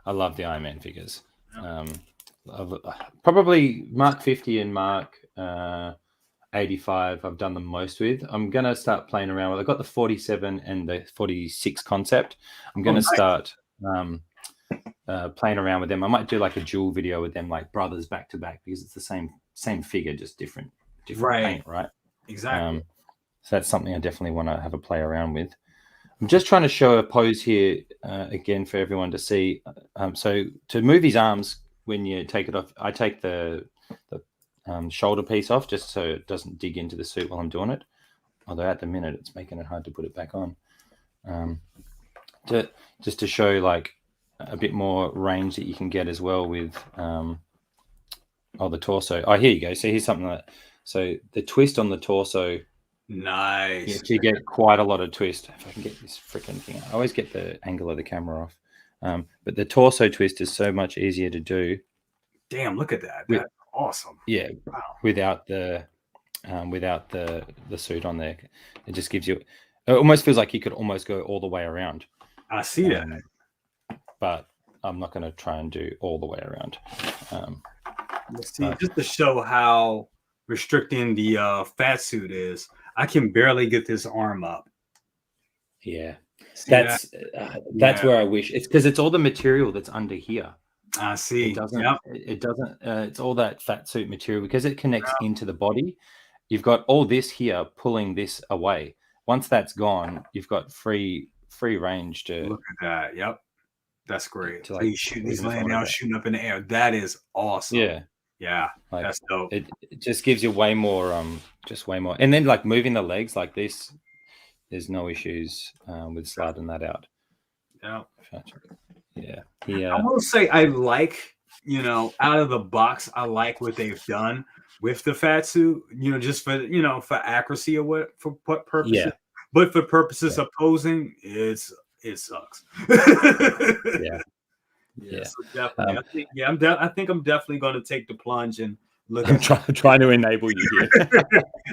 I love the Iron Man figures. Probably Mark 50 and Mark 85 I've done the most with. I'm going to start playing around with. I've got the 47 and the 46 concept. I'm going to start playing around with them. I might do like a dual video with them, like brothers back to back, because it's the same figure, just different paint, right? Exactly. So that's something I definitely want to have a play around with. I'm just trying to show a pose here again for everyone to see. So to move his arms, when you take it off, I take the shoulder piece off just so it doesn't dig into the suit while I'm doing it. Although at the minute it's making it hard to put it back on. Just to show like a bit more range that you can get as well with the torso. Oh, here you go. So here's something so the twist on the torso Nice. You actually get quite a lot of twist. If I can get this freaking thing out. I always get the angle of the camera off. But the torso twist is so much easier to do. Damn, look at that. That's awesome. Yeah, wow. Without the suit on there. It just gives you, it almost feels like you could almost go all the way around. I see that. But I'm not going to try and do all the way around. Let's see, just to show how restricting the fat suit is, I can barely get this arm up. Yeah. That's where I wish it's because it's all the material that's under here. I see. It doesn't. It's all that fat suit material because it connects into the body. You've got all this here pulling this away. Once that's gone, you've got free range to look at that. Yep, that's great. To, like, he's shooting. He's laying down, shooting up in the air. That is awesome. Yeah. Like, that's dope. It just gives you way more. Just way more. And then like moving the legs like this. There's no issues with sliding that out. Yeah. I will say I like, out of the box, I like what they've done with the fat suit, just for, for accuracy or for what purposes. Yeah. But for purposes of posing, it sucks. Yeah. So definitely. I think I'm definitely going to take the plunge and look. I'm trying to enable you here.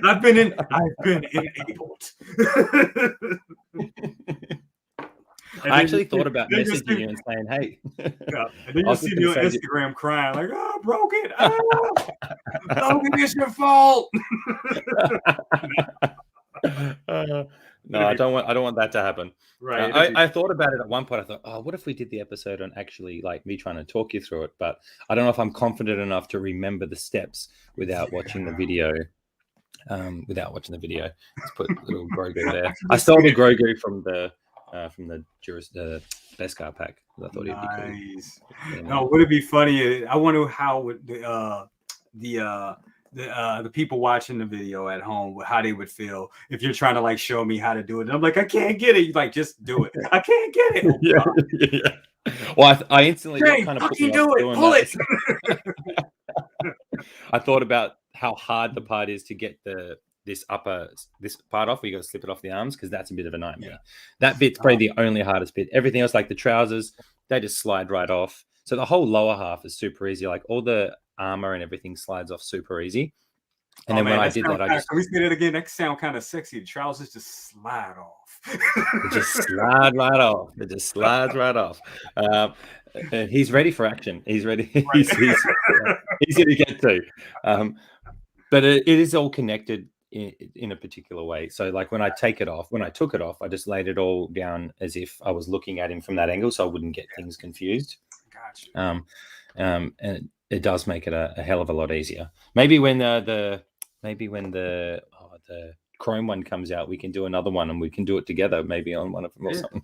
I've been enabled. I actually thought about messaging you and saying, "Hey." And then you see me on Instagram crying like, "Oh, broke it! Logan, it's your fault." No, I don't want that to happen. Right. I thought about it at one point. I thought, oh, what if we did the episode on actually like me trying to talk you through it? But I don't know if I'm confident enough to remember the steps without watching the video. Let's put a little Grogu there. I stole the Grogu from the Beskar pack. I thought he'd be cool. No, would it be funny? I wonder how would the people watching the video at home, how they would feel if you're trying to like show me how to do it. And I'm like, I can't get it. Like, just do it. I can't get it. Yeah. Well, I instantly kind of do it. Pull it. I thought about how hard the part is to get this part off. We got to slip it off the arms because that's a bit of a nightmare. That bit's probably the only hardest bit. Everything else, like the trousers, they just slide right off. So the whole lower half is super easy. Like all the armor and everything slides off super easy. And then when I did that, can we say that again? That sound kind of sexy. The trousers just slide off. They just slide right off. It just slides right off. And he's ready for action. He's ready. Right. He's easy to get to. But it is all connected in a particular way. So like when I took it off, I just laid it all down as if I was looking at him from that angle, so I wouldn't get things confused. Gotcha. And it does make it a hell of a lot easier. Maybe when the Chrome one comes out, we can do another one and we can do it together, maybe on one of them or something.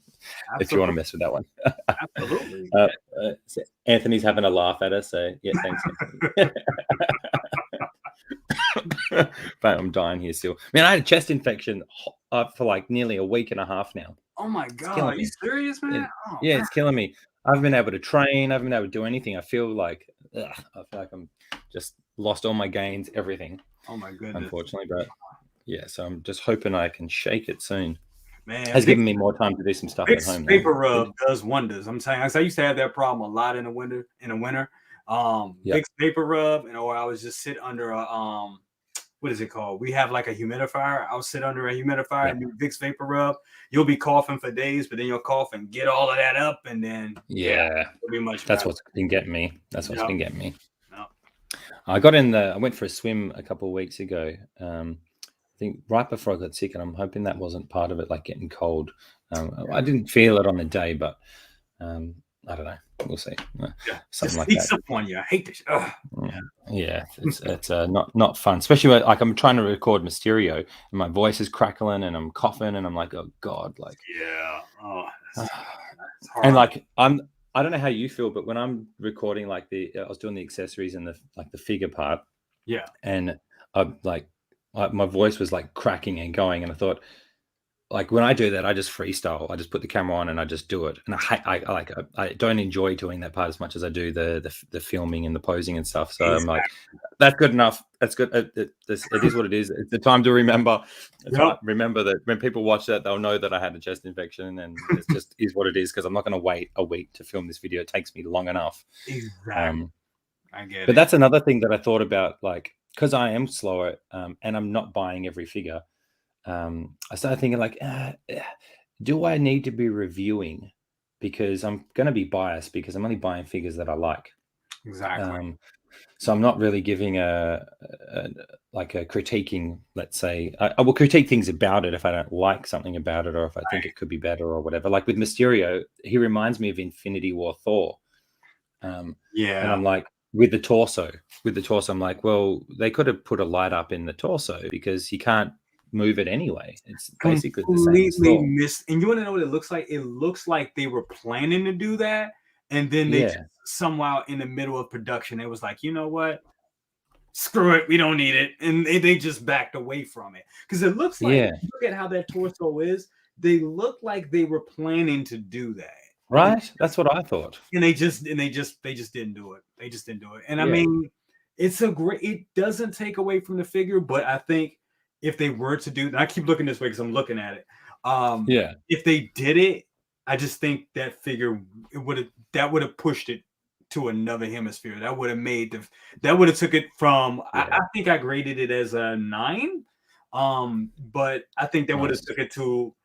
Absolutely. If you want to mess with that one. Absolutely. So Anthony's having a laugh at us, so yeah, thanks. But I'm dying here still. Man, I had a chest infection for like nearly a week and a half now. Oh my god, are you serious, man? Yeah, it's killing me. I haven't been able to train. I haven't been able to do anything. I feel like I'm just lost all my gains, everything. Oh my goodness. Unfortunately, but yeah, so I'm just hoping I can shake it soon. Man, has given me more time to do some stuff at home. Paper rub does wonders. I'm saying, I used to have that problem a lot in the winter. Vicks Paper Rub, or I was just sit under a what is it called? We have like a humidifier. I'll sit under a humidifier and do Vicks Vapor Rub. You'll be coughing for days, but then you'll cough and get all of that up, and then it'll be much better. That's what's been getting me. I went for a swim a couple of weeks ago. I think right before I got sick, and I'm hoping that wasn't part of it, like getting cold. I didn't feel it on the day, but I don't know. We'll see. Something like that. Up on you. I hate this. Yeah, it's not fun, especially when, like, I'm trying to record Mysterio and my voice is crackling and I'm coughing and I'm like, oh god, like that's hard. And like I don't know how you feel, but when I'm recording, like I was doing the accessories and the figure part, and my voice was like cracking and going, and I thought, like, when I do that, I just freestyle. I just put the camera on and I just do it. And I don't enjoy doing that part as much as I do the filming and the posing and stuff. So I'm like, That's good enough. That's good. It is what it is. It's the time to remember. That's right. Remember that when people watch that, they'll know that I had a chest infection, and it just is what it is, because I'm not going to wait a week to film this video. It takes me long enough. Exactly. I get it. But that's another thing that I thought about, like, because I am slower and I'm not buying every figure. I started thinking, like, do I need to be reviewing? Because I'm going to be biased, because I'm only buying figures that I like. Exactly. So I'm not really giving a critiquing, let's say. I will critique things about it if I don't like something about it, or if I think it could be better or whatever. Like with Mysterio, he reminds me of Infinity War Thor. And I'm like, with the torso, I'm like, well, they could have put a light up in the torso, because he can't move it anyway. It's basically the same as Thor. And you want to know what it looks like? It looks like they were planning to do that, and then they just, somehow in the middle of production, it was like, you know what? Screw it, we don't need it, and they just backed away from it, because it looks like, look at how that torso is. They look like they were planning to do that. Right, that's what I thought. And they just didn't do it. They just didn't do it. And I mean, it doesn't take away from the figure, but I think if they were to do, I keep looking this way because I'm looking at it. If they did it, I just think that figure would have pushed it to another hemisphere. That would have took it from. I think I graded it as a 9, but I think that would have took it to.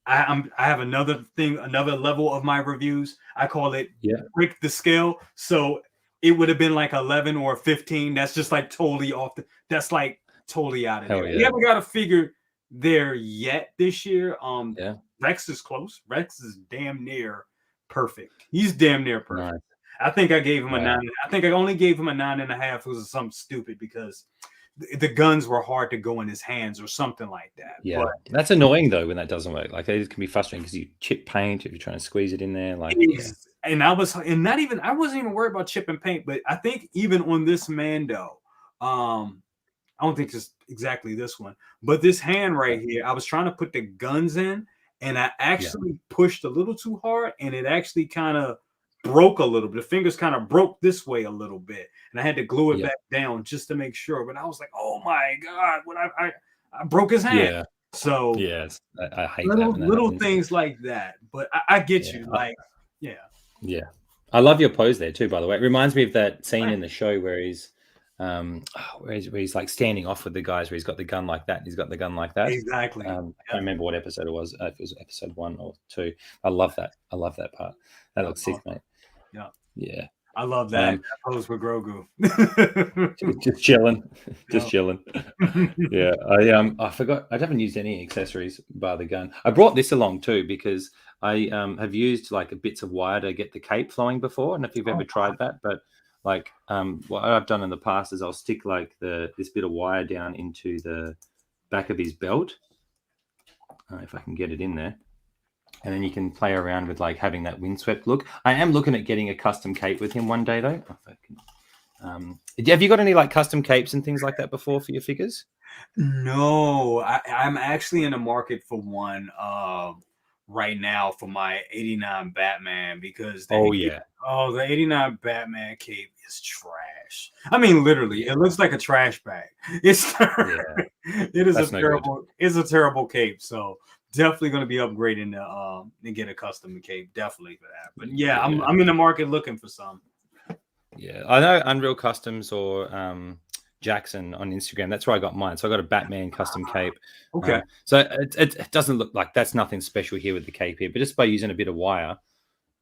I have another level of my reviews. I call it break the scale. So it would have been like 11 or 15. That's just like totally off. That's like totally out of there. We haven't got a figure there yet this year. Rex is close. Rex is damn near perfect. He's damn near perfect. Nice. I think I gave him a 9. I think I only gave him a 9.5. It was something stupid because the guns were hard to go in his hands or something like that. Yeah, but that's annoying though when that doesn't work. Like, it can be frustrating because you chip paint if you're trying to squeeze it in there. Like, and I wasn't even worried about chip and paint, but I think even on this Mando, I don't think it's exactly this one, but this hand right here, I was trying to put the guns in, and I actually pushed a little too hard, and it actually kind of broke a little bit. The fingers kind of broke this way a little bit, and I had to glue it back down just to make sure. But I was like, oh my god, when I broke his hand. So I hate little things like that. But I get you. Like, I love your pose there too, by the way. It reminds me of that scene in the show where he's where he's like standing off with the guys, where he's got the gun like that, and he's got the gun like that. Exactly. I don't remember what episode it was. If it was episode 1 or 2. I love that part. That looks sick, mate. Yeah. I love that pose with Grogu. just chilling. I forgot. I haven't used any accessories bar the gun. I brought this along too because I have used like bits of wire to get the cape flowing before. I don't know if you've ever tried that, but like what I've done in the past is I'll stick like this bit of wire down into the back of his belt. If I can get it in there. And then you can play around with like having that windswept look. I am looking at getting a custom cape with him one day though. Have you got any like custom capes and things like that before for your figures? No, I'm actually in the market for one right now for my 89 Batman, because the 89 Batman cape is trash. I mean, literally, it looks like a trash bag. It's it's a terrible cape. So definitely going to be upgrading to get a custom cape, definitely for that. But I'm in the market looking for some. Yeah, I know Unreal Customs or Jackson on Instagram. That's where I got mine. So I got a Batman custom cape. Okay. So it doesn't look like that's nothing special here with the cape here, but just by using a bit of wire,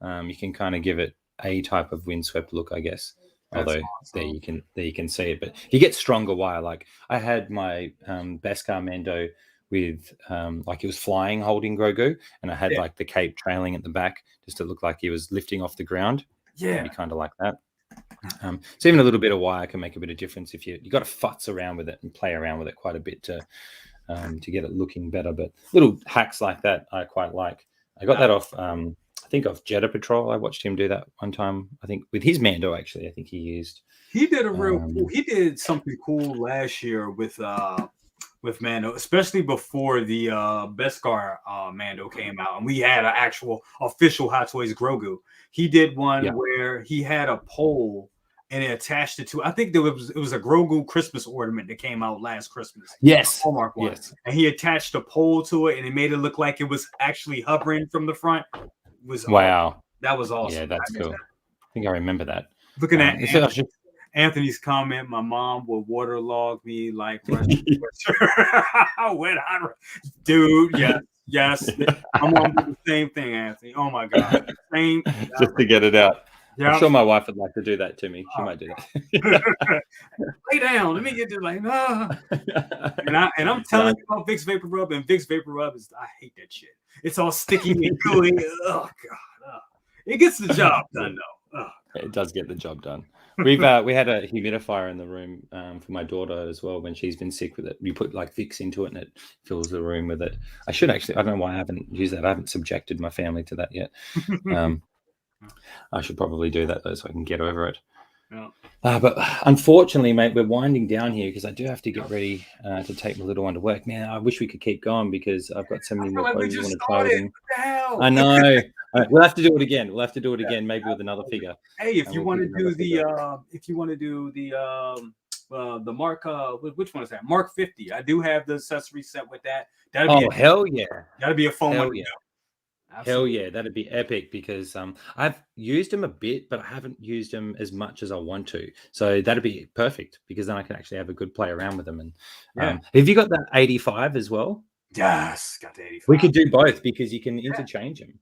you can kind of give it a type of windswept look, I guess. Although there you can see it, but you get stronger wire. Like I had my Beskar Mando with like he was flying holding Grogu, and I had like the cape trailing at the back just to look like he was lifting off the ground. Maybe kind of like that. So even a little bit of wire can make a bit of difference if you got to futz around with it and play around with it quite a bit to get it looking better. But little hacks like that I quite like. I got that off I think off Jeddah Patrol. I watched him do that one time. I think with his Mando actually. I think he did a real he did something cool last year with Mando, especially before the Beskar Mando came out, and we had an actual official Hot Toys Grogu. He did one where he had a pole and it attached it to. I think it was a Grogu Christmas ornament that came out last Christmas. Yes, Hallmark one. yes. And he attached a pole to it, and it made it look like it was actually hovering from the front. It was Wow, that was awesome. Yeah, that's cool. I think I remember that. Looking at Anthony's comment, my mom would waterlog me like dude. Yes. My mom did the same thing, Anthony. Oh my god, same. Just to get it out. Yeah. I'm sure my wife would like to do that to me. She might do that. Lay down. Let me get to like, and I'm telling you about Vicks Vapor Rub, and Vicks Vapor Rub I hate that shit. It's all sticky and gooey. Oh god. It gets the job done though. It does get the job done. We had a humidifier in the room for my daughter as well when she's been sick with it. We put like Vicks into it and it fills the room with it. I should actually. I don't know why I haven't used that. I haven't subjected my family to that yet. I should probably do that though, so I can get over it. Yeah. But unfortunately, mate, we're winding down here because I do have to get ready to take my little one to work. Man, I wish we could keep going because I've got so many more poses I want to try with him. I know. We'll have to do it again. Maybe with another figure. Hey, if you want to do the Mark, which one is that? Mark 50. I do have the accessory set with that. Hell yeah! That'd be a fun one. Yeah. Hell yeah, that'd be epic because I've used them a bit, but I haven't used them as much as I want to. So that'd be perfect because then I can actually have a good play around with them. And have you got that 85 as well? Yes, got the 85. We could do both because you can interchange them.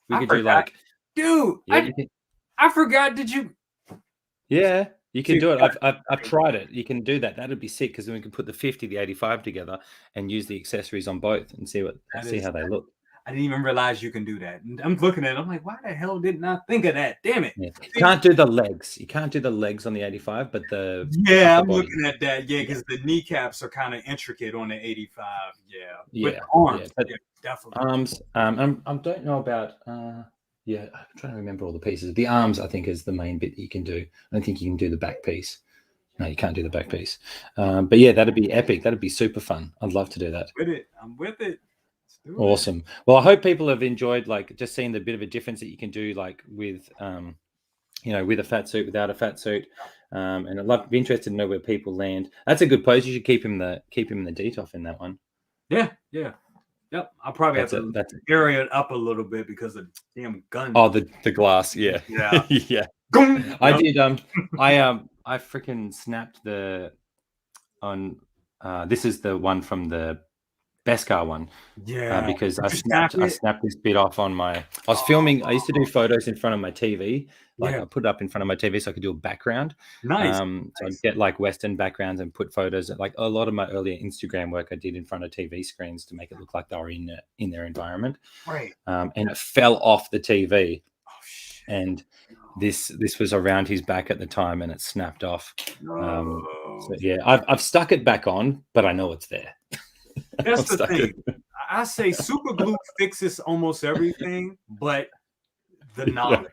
We could do like, dude. I forgot. Did you? Yeah, you can do it. I've tried it. You can do that. That'd be sick because then we can put the 50, the 85 together and use the accessories on both and see how they look. I didn't even realize you can do that. I'm looking at it. I'm like, why the hell didn't I think of that? Damn it. Yeah. You can't do the legs. You can't do the legs on the 85, but the I'm looking at that. Yeah, because the kneecaps are kind of intricate on the 85. Yeah. With arms. But definitely. Arms. I don't know about I'm trying to remember all the pieces. The arms, I think, is the main bit that you can do. I don't think you can do the back piece. No, you can't do the back piece. But yeah, that'd be epic. That'd be super fun. I'd love to do that. I'm with it. Awesome. Well, I hope people have enjoyed like just seeing the bit of a difference that you can do like with with a fat suit, without a fat suit. And I'd be interested to know where people land. That's a good pose. You should keep him the detoff in that one. Yeah. Yep. I'll probably have to area it up a little bit because of the damn gun. Oh, the glass, yeah. Yeah. I did I freaking snapped this is the one from the Beskar one, because I snapped this bit off on my. I was filming. I used to do photos in front of my TV. I put it up in front of my TV so I could do a background. Nice. So I'd get like Western backgrounds and put photos. Like a lot of my earlier Instagram work, I did in front of TV screens to make it look like they were in their environment. Right. And it fell off the TV. Oh shit. And this was around his back at the time, and it snapped off. So yeah, I've stuck it back on, but I know it's there. That's the thing. I say super glue fixes almost everything, but the knowledge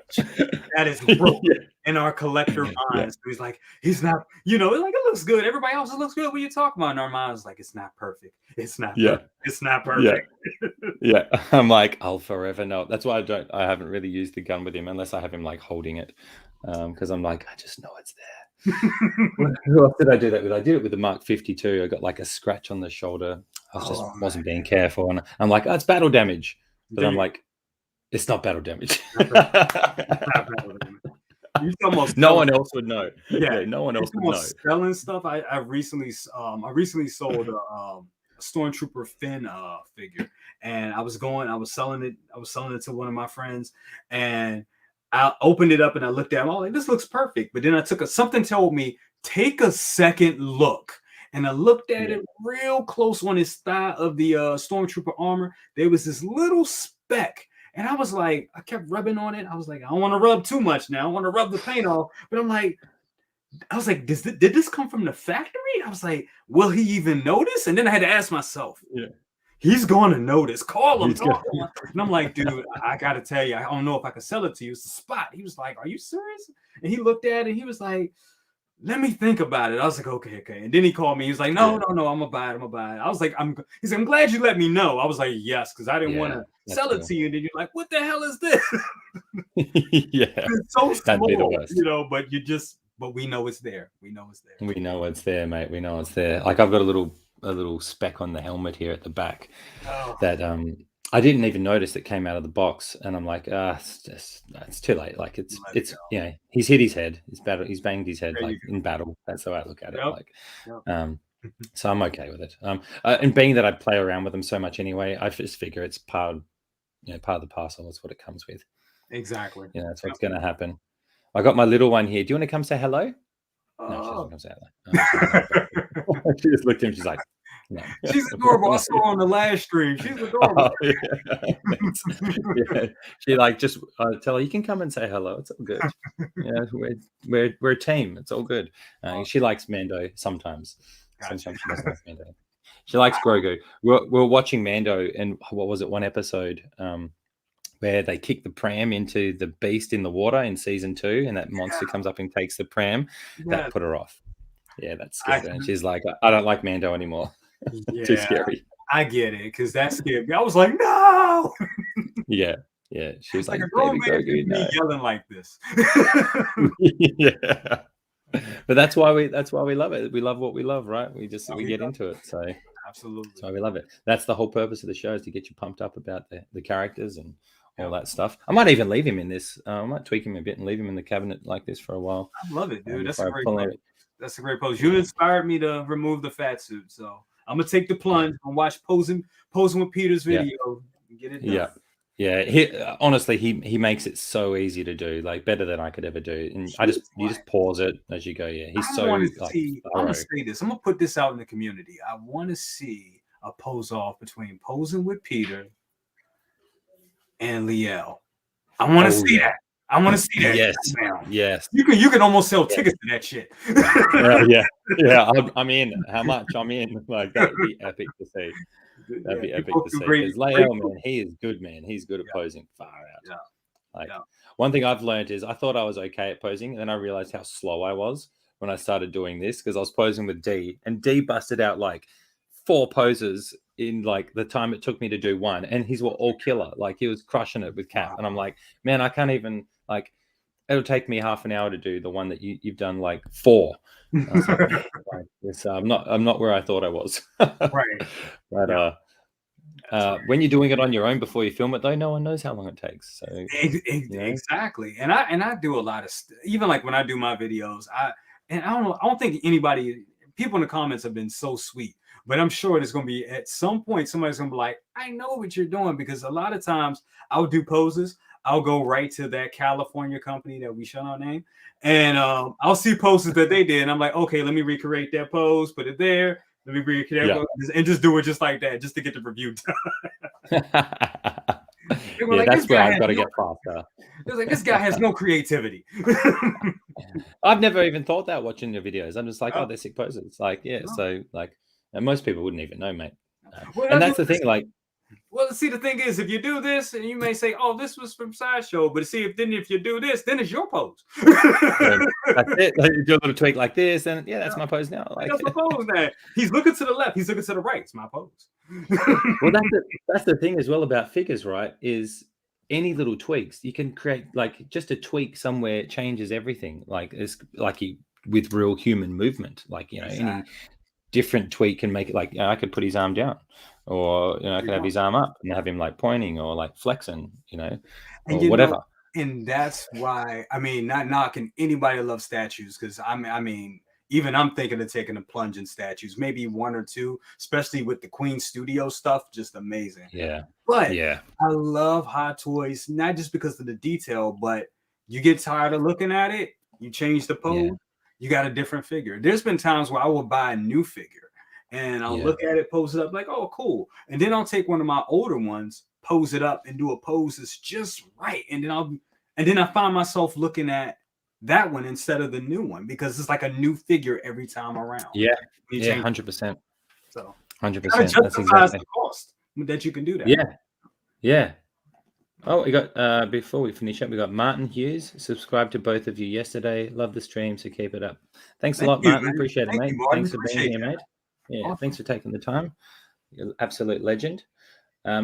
that is broke in our collector minds. So he's not, like it looks good. Everybody else looks good. What are you talking about? In our minds, like it's not perfect. It's not. Perfect. It's not perfect. Yeah. I'm like, I'll forever know. That's why I haven't really used the gun with him unless I have him like holding it, because I'm like, I just know it's there. Who else did I do that with? I did it with the Mark 52. I got like a scratch on the shoulder. I wasn't being careful, and I'm like, it's battle damage, but I'm like, it's not battle damage. No one else would know. Yeah, no one else would know. Selling stuff. I recently sold a Stormtrooper Finn figure, and I was selling it to one of my friends, and I opened it up and I looked at it. I'm like, this looks perfect. But then I something told me, take a second look. And I looked at it real close on his thigh of the Stormtrooper armor. There was this little speck. And I was like, I kept rubbing on it. I was like, I don't want to rub too much now. I want to rub the paint off. But I was like, did this come from the factory? I was like, will he even notice? And then I had to ask myself, he's going to notice. Call him, talk to him. And I'm like, dude, I got to tell you, I don't know if I can sell it to you. It's a spot. He was like, are you serious? And he looked at it and he was like, let me think about it. I was like, okay. And then he called me. He was like, no, I'm gonna buy it. I was like, he's like, I'm glad you let me know. I was like, yes, because I didn't want to sell it to you. And then you're like, what the hell is this? It's so small, but you just but we know it's there. We know it's there. We know it's there, mate. We know it's there. Like I've got a little speck on the helmet here at the back that I didn't even notice that came out of the box, and I'm like, it's too late. Like it's he's hit his head. He's banged his head like in battle. That's the way I look at it. Like, so I'm okay with it. And being that I play around with them so much anyway, I just figure it's part of the parcel. That's what it comes with. Exactly. That's what's going to happen. I got my little one here. Do you want to come say hello? No, she doesn't come say hello. She just looked at him. She's like, no. She's adorable. I saw her on the last stream. She's adorable. She like just tell her you can come and say hello. It's all good. We're a team. It's all good. She likes Mando sometimes. Sometimes she doesn't like Mando. She likes Grogu. We're watching Mando, and what was it? One episode where they kick the pram into the beast in the water in season 2, and that monster comes up and takes the pram. That put her off. Yeah, that's scary. And she's like, I don't like Mando anymore. Too scary. I get it, because that scared me. I was like, no. Yeah. She was like a grown man me yelling like this. Yeah. But that's why we love it. We love what we love, right? We get into it. So absolutely. So we love it. That's the whole purpose of the show, is to get you pumped up about the characters and all that stuff. I might even leave him in this. I might tweak him a bit and leave him in the cabinet like this for a while. I love it, dude. That's a great pose. That's a great pose. You inspired me to remove the fat suit, so I'm gonna take the plunge and watch posing with Peter's video. And get it done. Yeah. Honestly, he makes it so easy to do, like better than I could ever do. And you just pause it as you go. Yeah, he's so. I'm gonna say this. I'm gonna put this out in the community. I want to see a pose off between posing with Peter and Liel. I want to see that. I want to see that. Yes. You can almost sell tickets to that shit. Yeah. I'm in. How much? I'm in. Like that would be epic to see. That'd be epic to see. Because Liel, man, he is good, man. He's good at posing. Far out. One thing I've learned is I thought I was okay at posing, and then I realized how slow I was when I started doing this, because I was posing with D, and D busted out like 4 poses in like the time it took me to do one, and his were all killer. Like he was crushing it with Cap, and I'm like, man, I can't even like. It'll take me half an hour to do the one that you've done like 4. I was like, I'm not where I thought I was. Right. But when you're doing it on your own before you film it, though, no one knows how long it takes. So exactly. And I do a lot of even like when I do my videos, I don't think people in the comments have been so sweet, but I'm sure there's going to be at some point somebody's going to be like, I know what you're doing, because a lot of times I'll do poses. I'll go right to that California company that we shall not name, and I'll see poses that they did, and I'm like, okay, let me recreate that pose, put it there, let me recreate that pose, and just do it just like that, just to get the review done. That's where I've got to get faster. It's like, this guy has no creativity. I've never even thought that watching your videos. I'm just like, they're sick poses. Like, so like, and most people wouldn't even know, mate. And that's the thing, like. Well, see, the thing is, if you do this, and you may say, "Oh, this was from Sideshow," but see, if you do this, then it's your pose. That's it. Like, you do a little tweak like this, and that's my pose now. Like, that's my pose now. He's looking to the left. He's looking to the right. It's my pose. Well, that's the thing as well about figures, right? Is any little tweaks you can create, like just a tweak somewhere changes everything. Like it's like with real human movement, like any different tweak can make it. Like I could put his arm down. Or I could have his arm up and have him like pointing or like flexing, or whatever. And that's why, I mean, not knocking anybody that loves statues, because I mean, even I'm thinking of taking a plunge in statues, maybe 1 or 2, especially with the Queen Studio stuff, just amazing. Yeah. But I love Hot Toys, not just because of the detail, but you get tired of looking at it, you change the pose, you got a different figure. There's been times where I will buy a new figure. And I'll look at it, pose it up, like, oh, cool. And then I'll take one of my older ones, pose it up, and do a pose that's just right. And then I find myself looking at that one instead of the new one, because it's like a new figure every time around. 100%. So 100%. That's exactly the cost that you can do that. Yeah. Oh, we got before we finish up, we got Martin Hughes. Subscribed to both of you yesterday. Love the stream, so keep it up. Thanks a lot, Martin. Man. Appreciate it, mate. Thanks for being here, mate. Yeah, awesome. Thanks for taking the time. You're an absolute legend.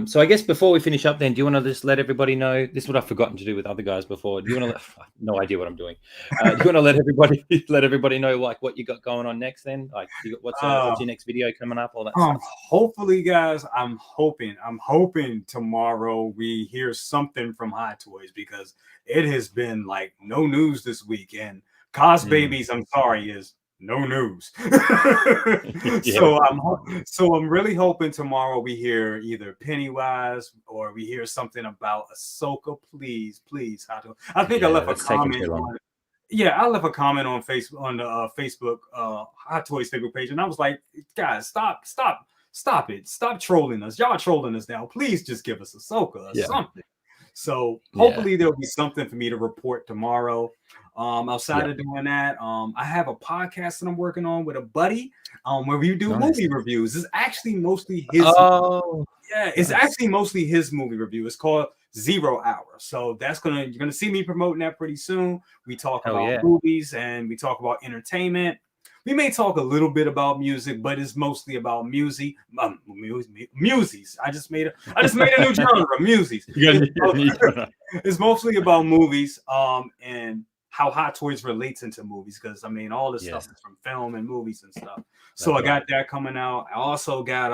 So I guess before we finish up, then, do you want to just let everybody know? This is what I've forgotten to do with other guys before. Do you want to? No idea what I'm doing. Do you want to let everybody know like what you got going on next? Then, like, you got what's your next video coming up? All that stuff. Hopefully, guys, I'm hoping tomorrow we hear something from Hot Toys, because it has been like no news this week, and Cos Babies, I'm sorry, is no news. Yeah. So I'm really hoping tomorrow we hear either Pennywise or we hear something about Ahsoka. Please, Hot Toys. I think I left a comment on. Yeah, I left a comment on Facebook, on the Facebook Hot Toys Facebook page, and I was like, guys, stop it, stop trolling us. Y'all trolling us now. Please just give us Ahsoka or something. So hopefully there'll be something for me to report tomorrow. Outside of doing that, I have a podcast that I'm working on with a buddy, where we do movie reviews. It's actually mostly his. It's actually mostly his movie review. It's called 0 Hour. So you're gonna see me promoting that pretty soon. We talk about movies and we talk about entertainment. We may talk a little bit about music, but it's mostly about music. Musies. I just made a new genre, musies. It's mostly about movies, and how Hot Toys relates into movies, because I mean all this stuff is from film and movies and stuff. So I got that coming out. I also got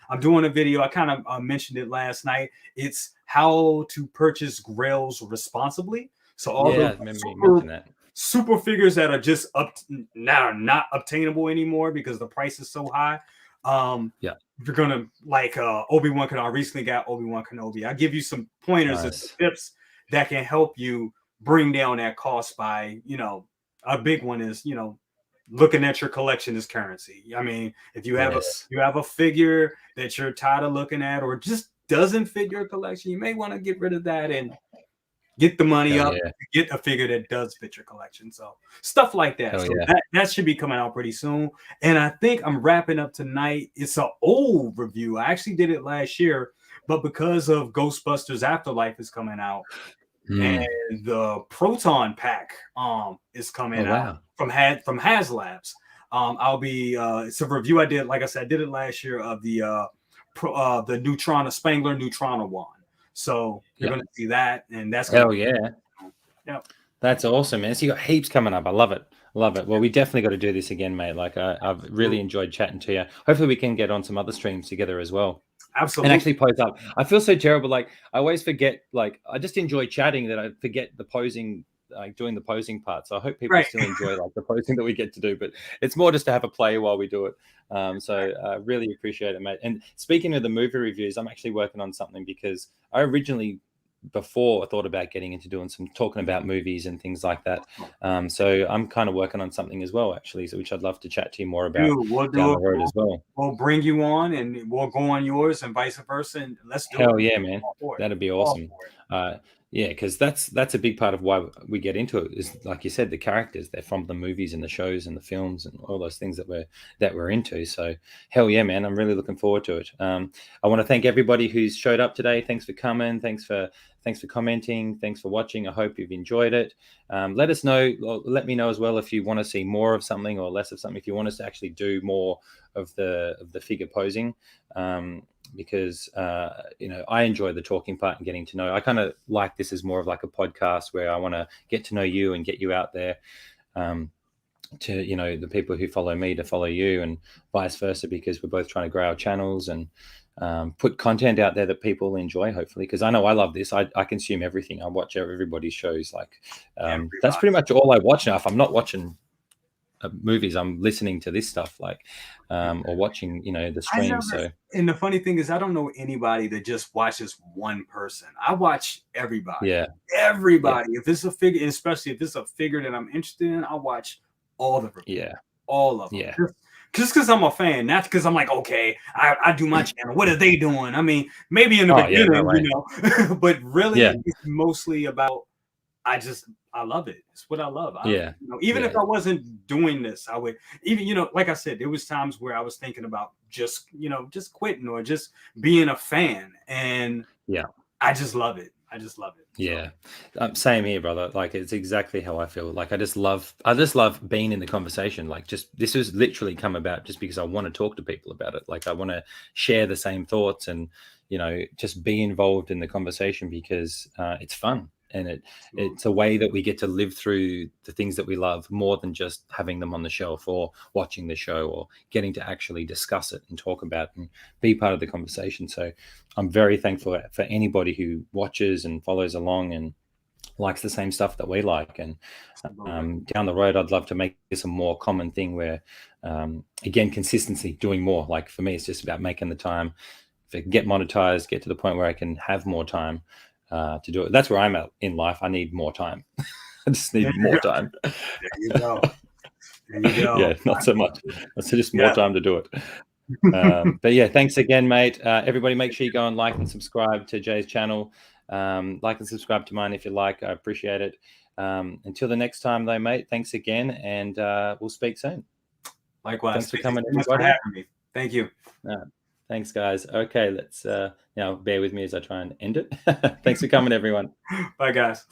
I'm doing a video. I kind of mentioned it last night. It's how to purchase grails responsibly. So all the super figures that are just not obtainable anymore because the price is so high. You're gonna like Obi-Wan Kenobi. I recently got Obi-Wan Kenobi. I give you some pointers and tips that can help you bring down that cost by, a big one is, looking at your collection as currency. I mean, if you have a figure that you're tired of looking at or just doesn't fit your collection, you may want to get rid of that and get the money up to get a figure that does fit your collection. So stuff like that. That should be coming out pretty soon. And I think I'm wrapping up tonight. It's an old review. I actually did it last year, but because of Ghostbusters Afterlife is coming out, and the Proton Pack is coming out from HasLabs. I'll be it's a review I did. Like I said, I did it last year of the Spangler Neutrona wand. So you're gonna see that, and that's that's awesome, man. So you got heaps coming up. I love it. Well, we definitely got to do this again, mate. Like I've really enjoyed chatting to you. Hopefully we can get on some other streams together as well. Absolutely. And actually pose up. I feel so terrible. Like I always forget, like I just enjoy chatting that I forget the posing, like doing the posing part. So I hope people still enjoy like the posing that we get to do, but it's more just to have a play while we do it. So I really appreciate it, mate. And speaking of the movie reviews, I'm actually working on something because I originally, before I thought about getting into doing some talking about movies and things like that. So I'm kind of working on something as well, actually, which I'd love to chat to you more about down the road as well. We'll bring you on and we'll go on yours and vice versa. And let's do it. Yeah, man. That'd be awesome. Yeah, because that's a big part of why we get into it is, like you said, the characters. They're from the movies and the shows and the films and all those things that we're into. So hell yeah, man, I'm really looking forward to it. I want to thank everybody who's showed up today. Thanks for coming. Thanks for commenting. Thanks for watching. I hope you've enjoyed it. Let us know. Let me know as well if you want to see more of something or less of something. If you want us to actually do more of the figure posing. Because I enjoy the talking part and getting to know. I kind of like this as more of like a podcast where I want to get to know you and get you out there to the people who follow me to follow you and vice versa, because we're both trying to grow our channels and put content out there that people enjoy, hopefully, because I know I love this. I consume everything. I watch everybody's shows. Like that's pretty much all I watch now. If I'm not watching movies, I'm listening to this stuff, like or watching the streams. And the funny thing is, I don't know anybody that just watches one person. I watch everybody. Everybody. If it's a figure, especially if it's a figure that I'm interested in, I'll watch all of them. All of them. Just because I'm a fan, not because I'm like, okay, I do my channel. What are they doing? I mean, maybe in the beginning, but really, it's mostly about I love it. It's what I love. Even if I wasn't doing this, I would like I said, there was times where I was thinking about just quitting or just being a fan. And I just love it. I just love it. Yeah, same here, brother. Like, it's exactly how I feel. Like, I just love being in the conversation. Like, just this has literally come about just because I want to talk to people about it. Like, I want to share the same thoughts and, you know, just be involved in the conversation because it's fun and it's a way that we get to live through the things that we love more than just having them on the shelf or watching the show or getting to actually discuss it and talk about it and be part of the conversation. So I'm very thankful for anybody who watches and follows along and likes the same stuff that we like. And down the road, I'd love to make this a more common thing where, again, consistency, doing more. Like, for me, it's just about making the time. If I can get monetized, get to the point where I can have more time to do it. That's where I'm at in life. I need more time. I just need more time. There you go. There you go. Yeah, not so much. It's just more time to do it. But yeah, thanks again, mate. Everybody, make sure you go and like and subscribe to Jay's channel. Like and subscribe to mine if you like. I appreciate it. Until the next time, though, mate, thanks again, and we'll speak soon. Likewise. Thanks for coming, Thanks for everybody. having me. Thank you. Thanks, guys. Okay, let's now bear with me as I try and end it. Thanks for coming, everyone. Bye, guys.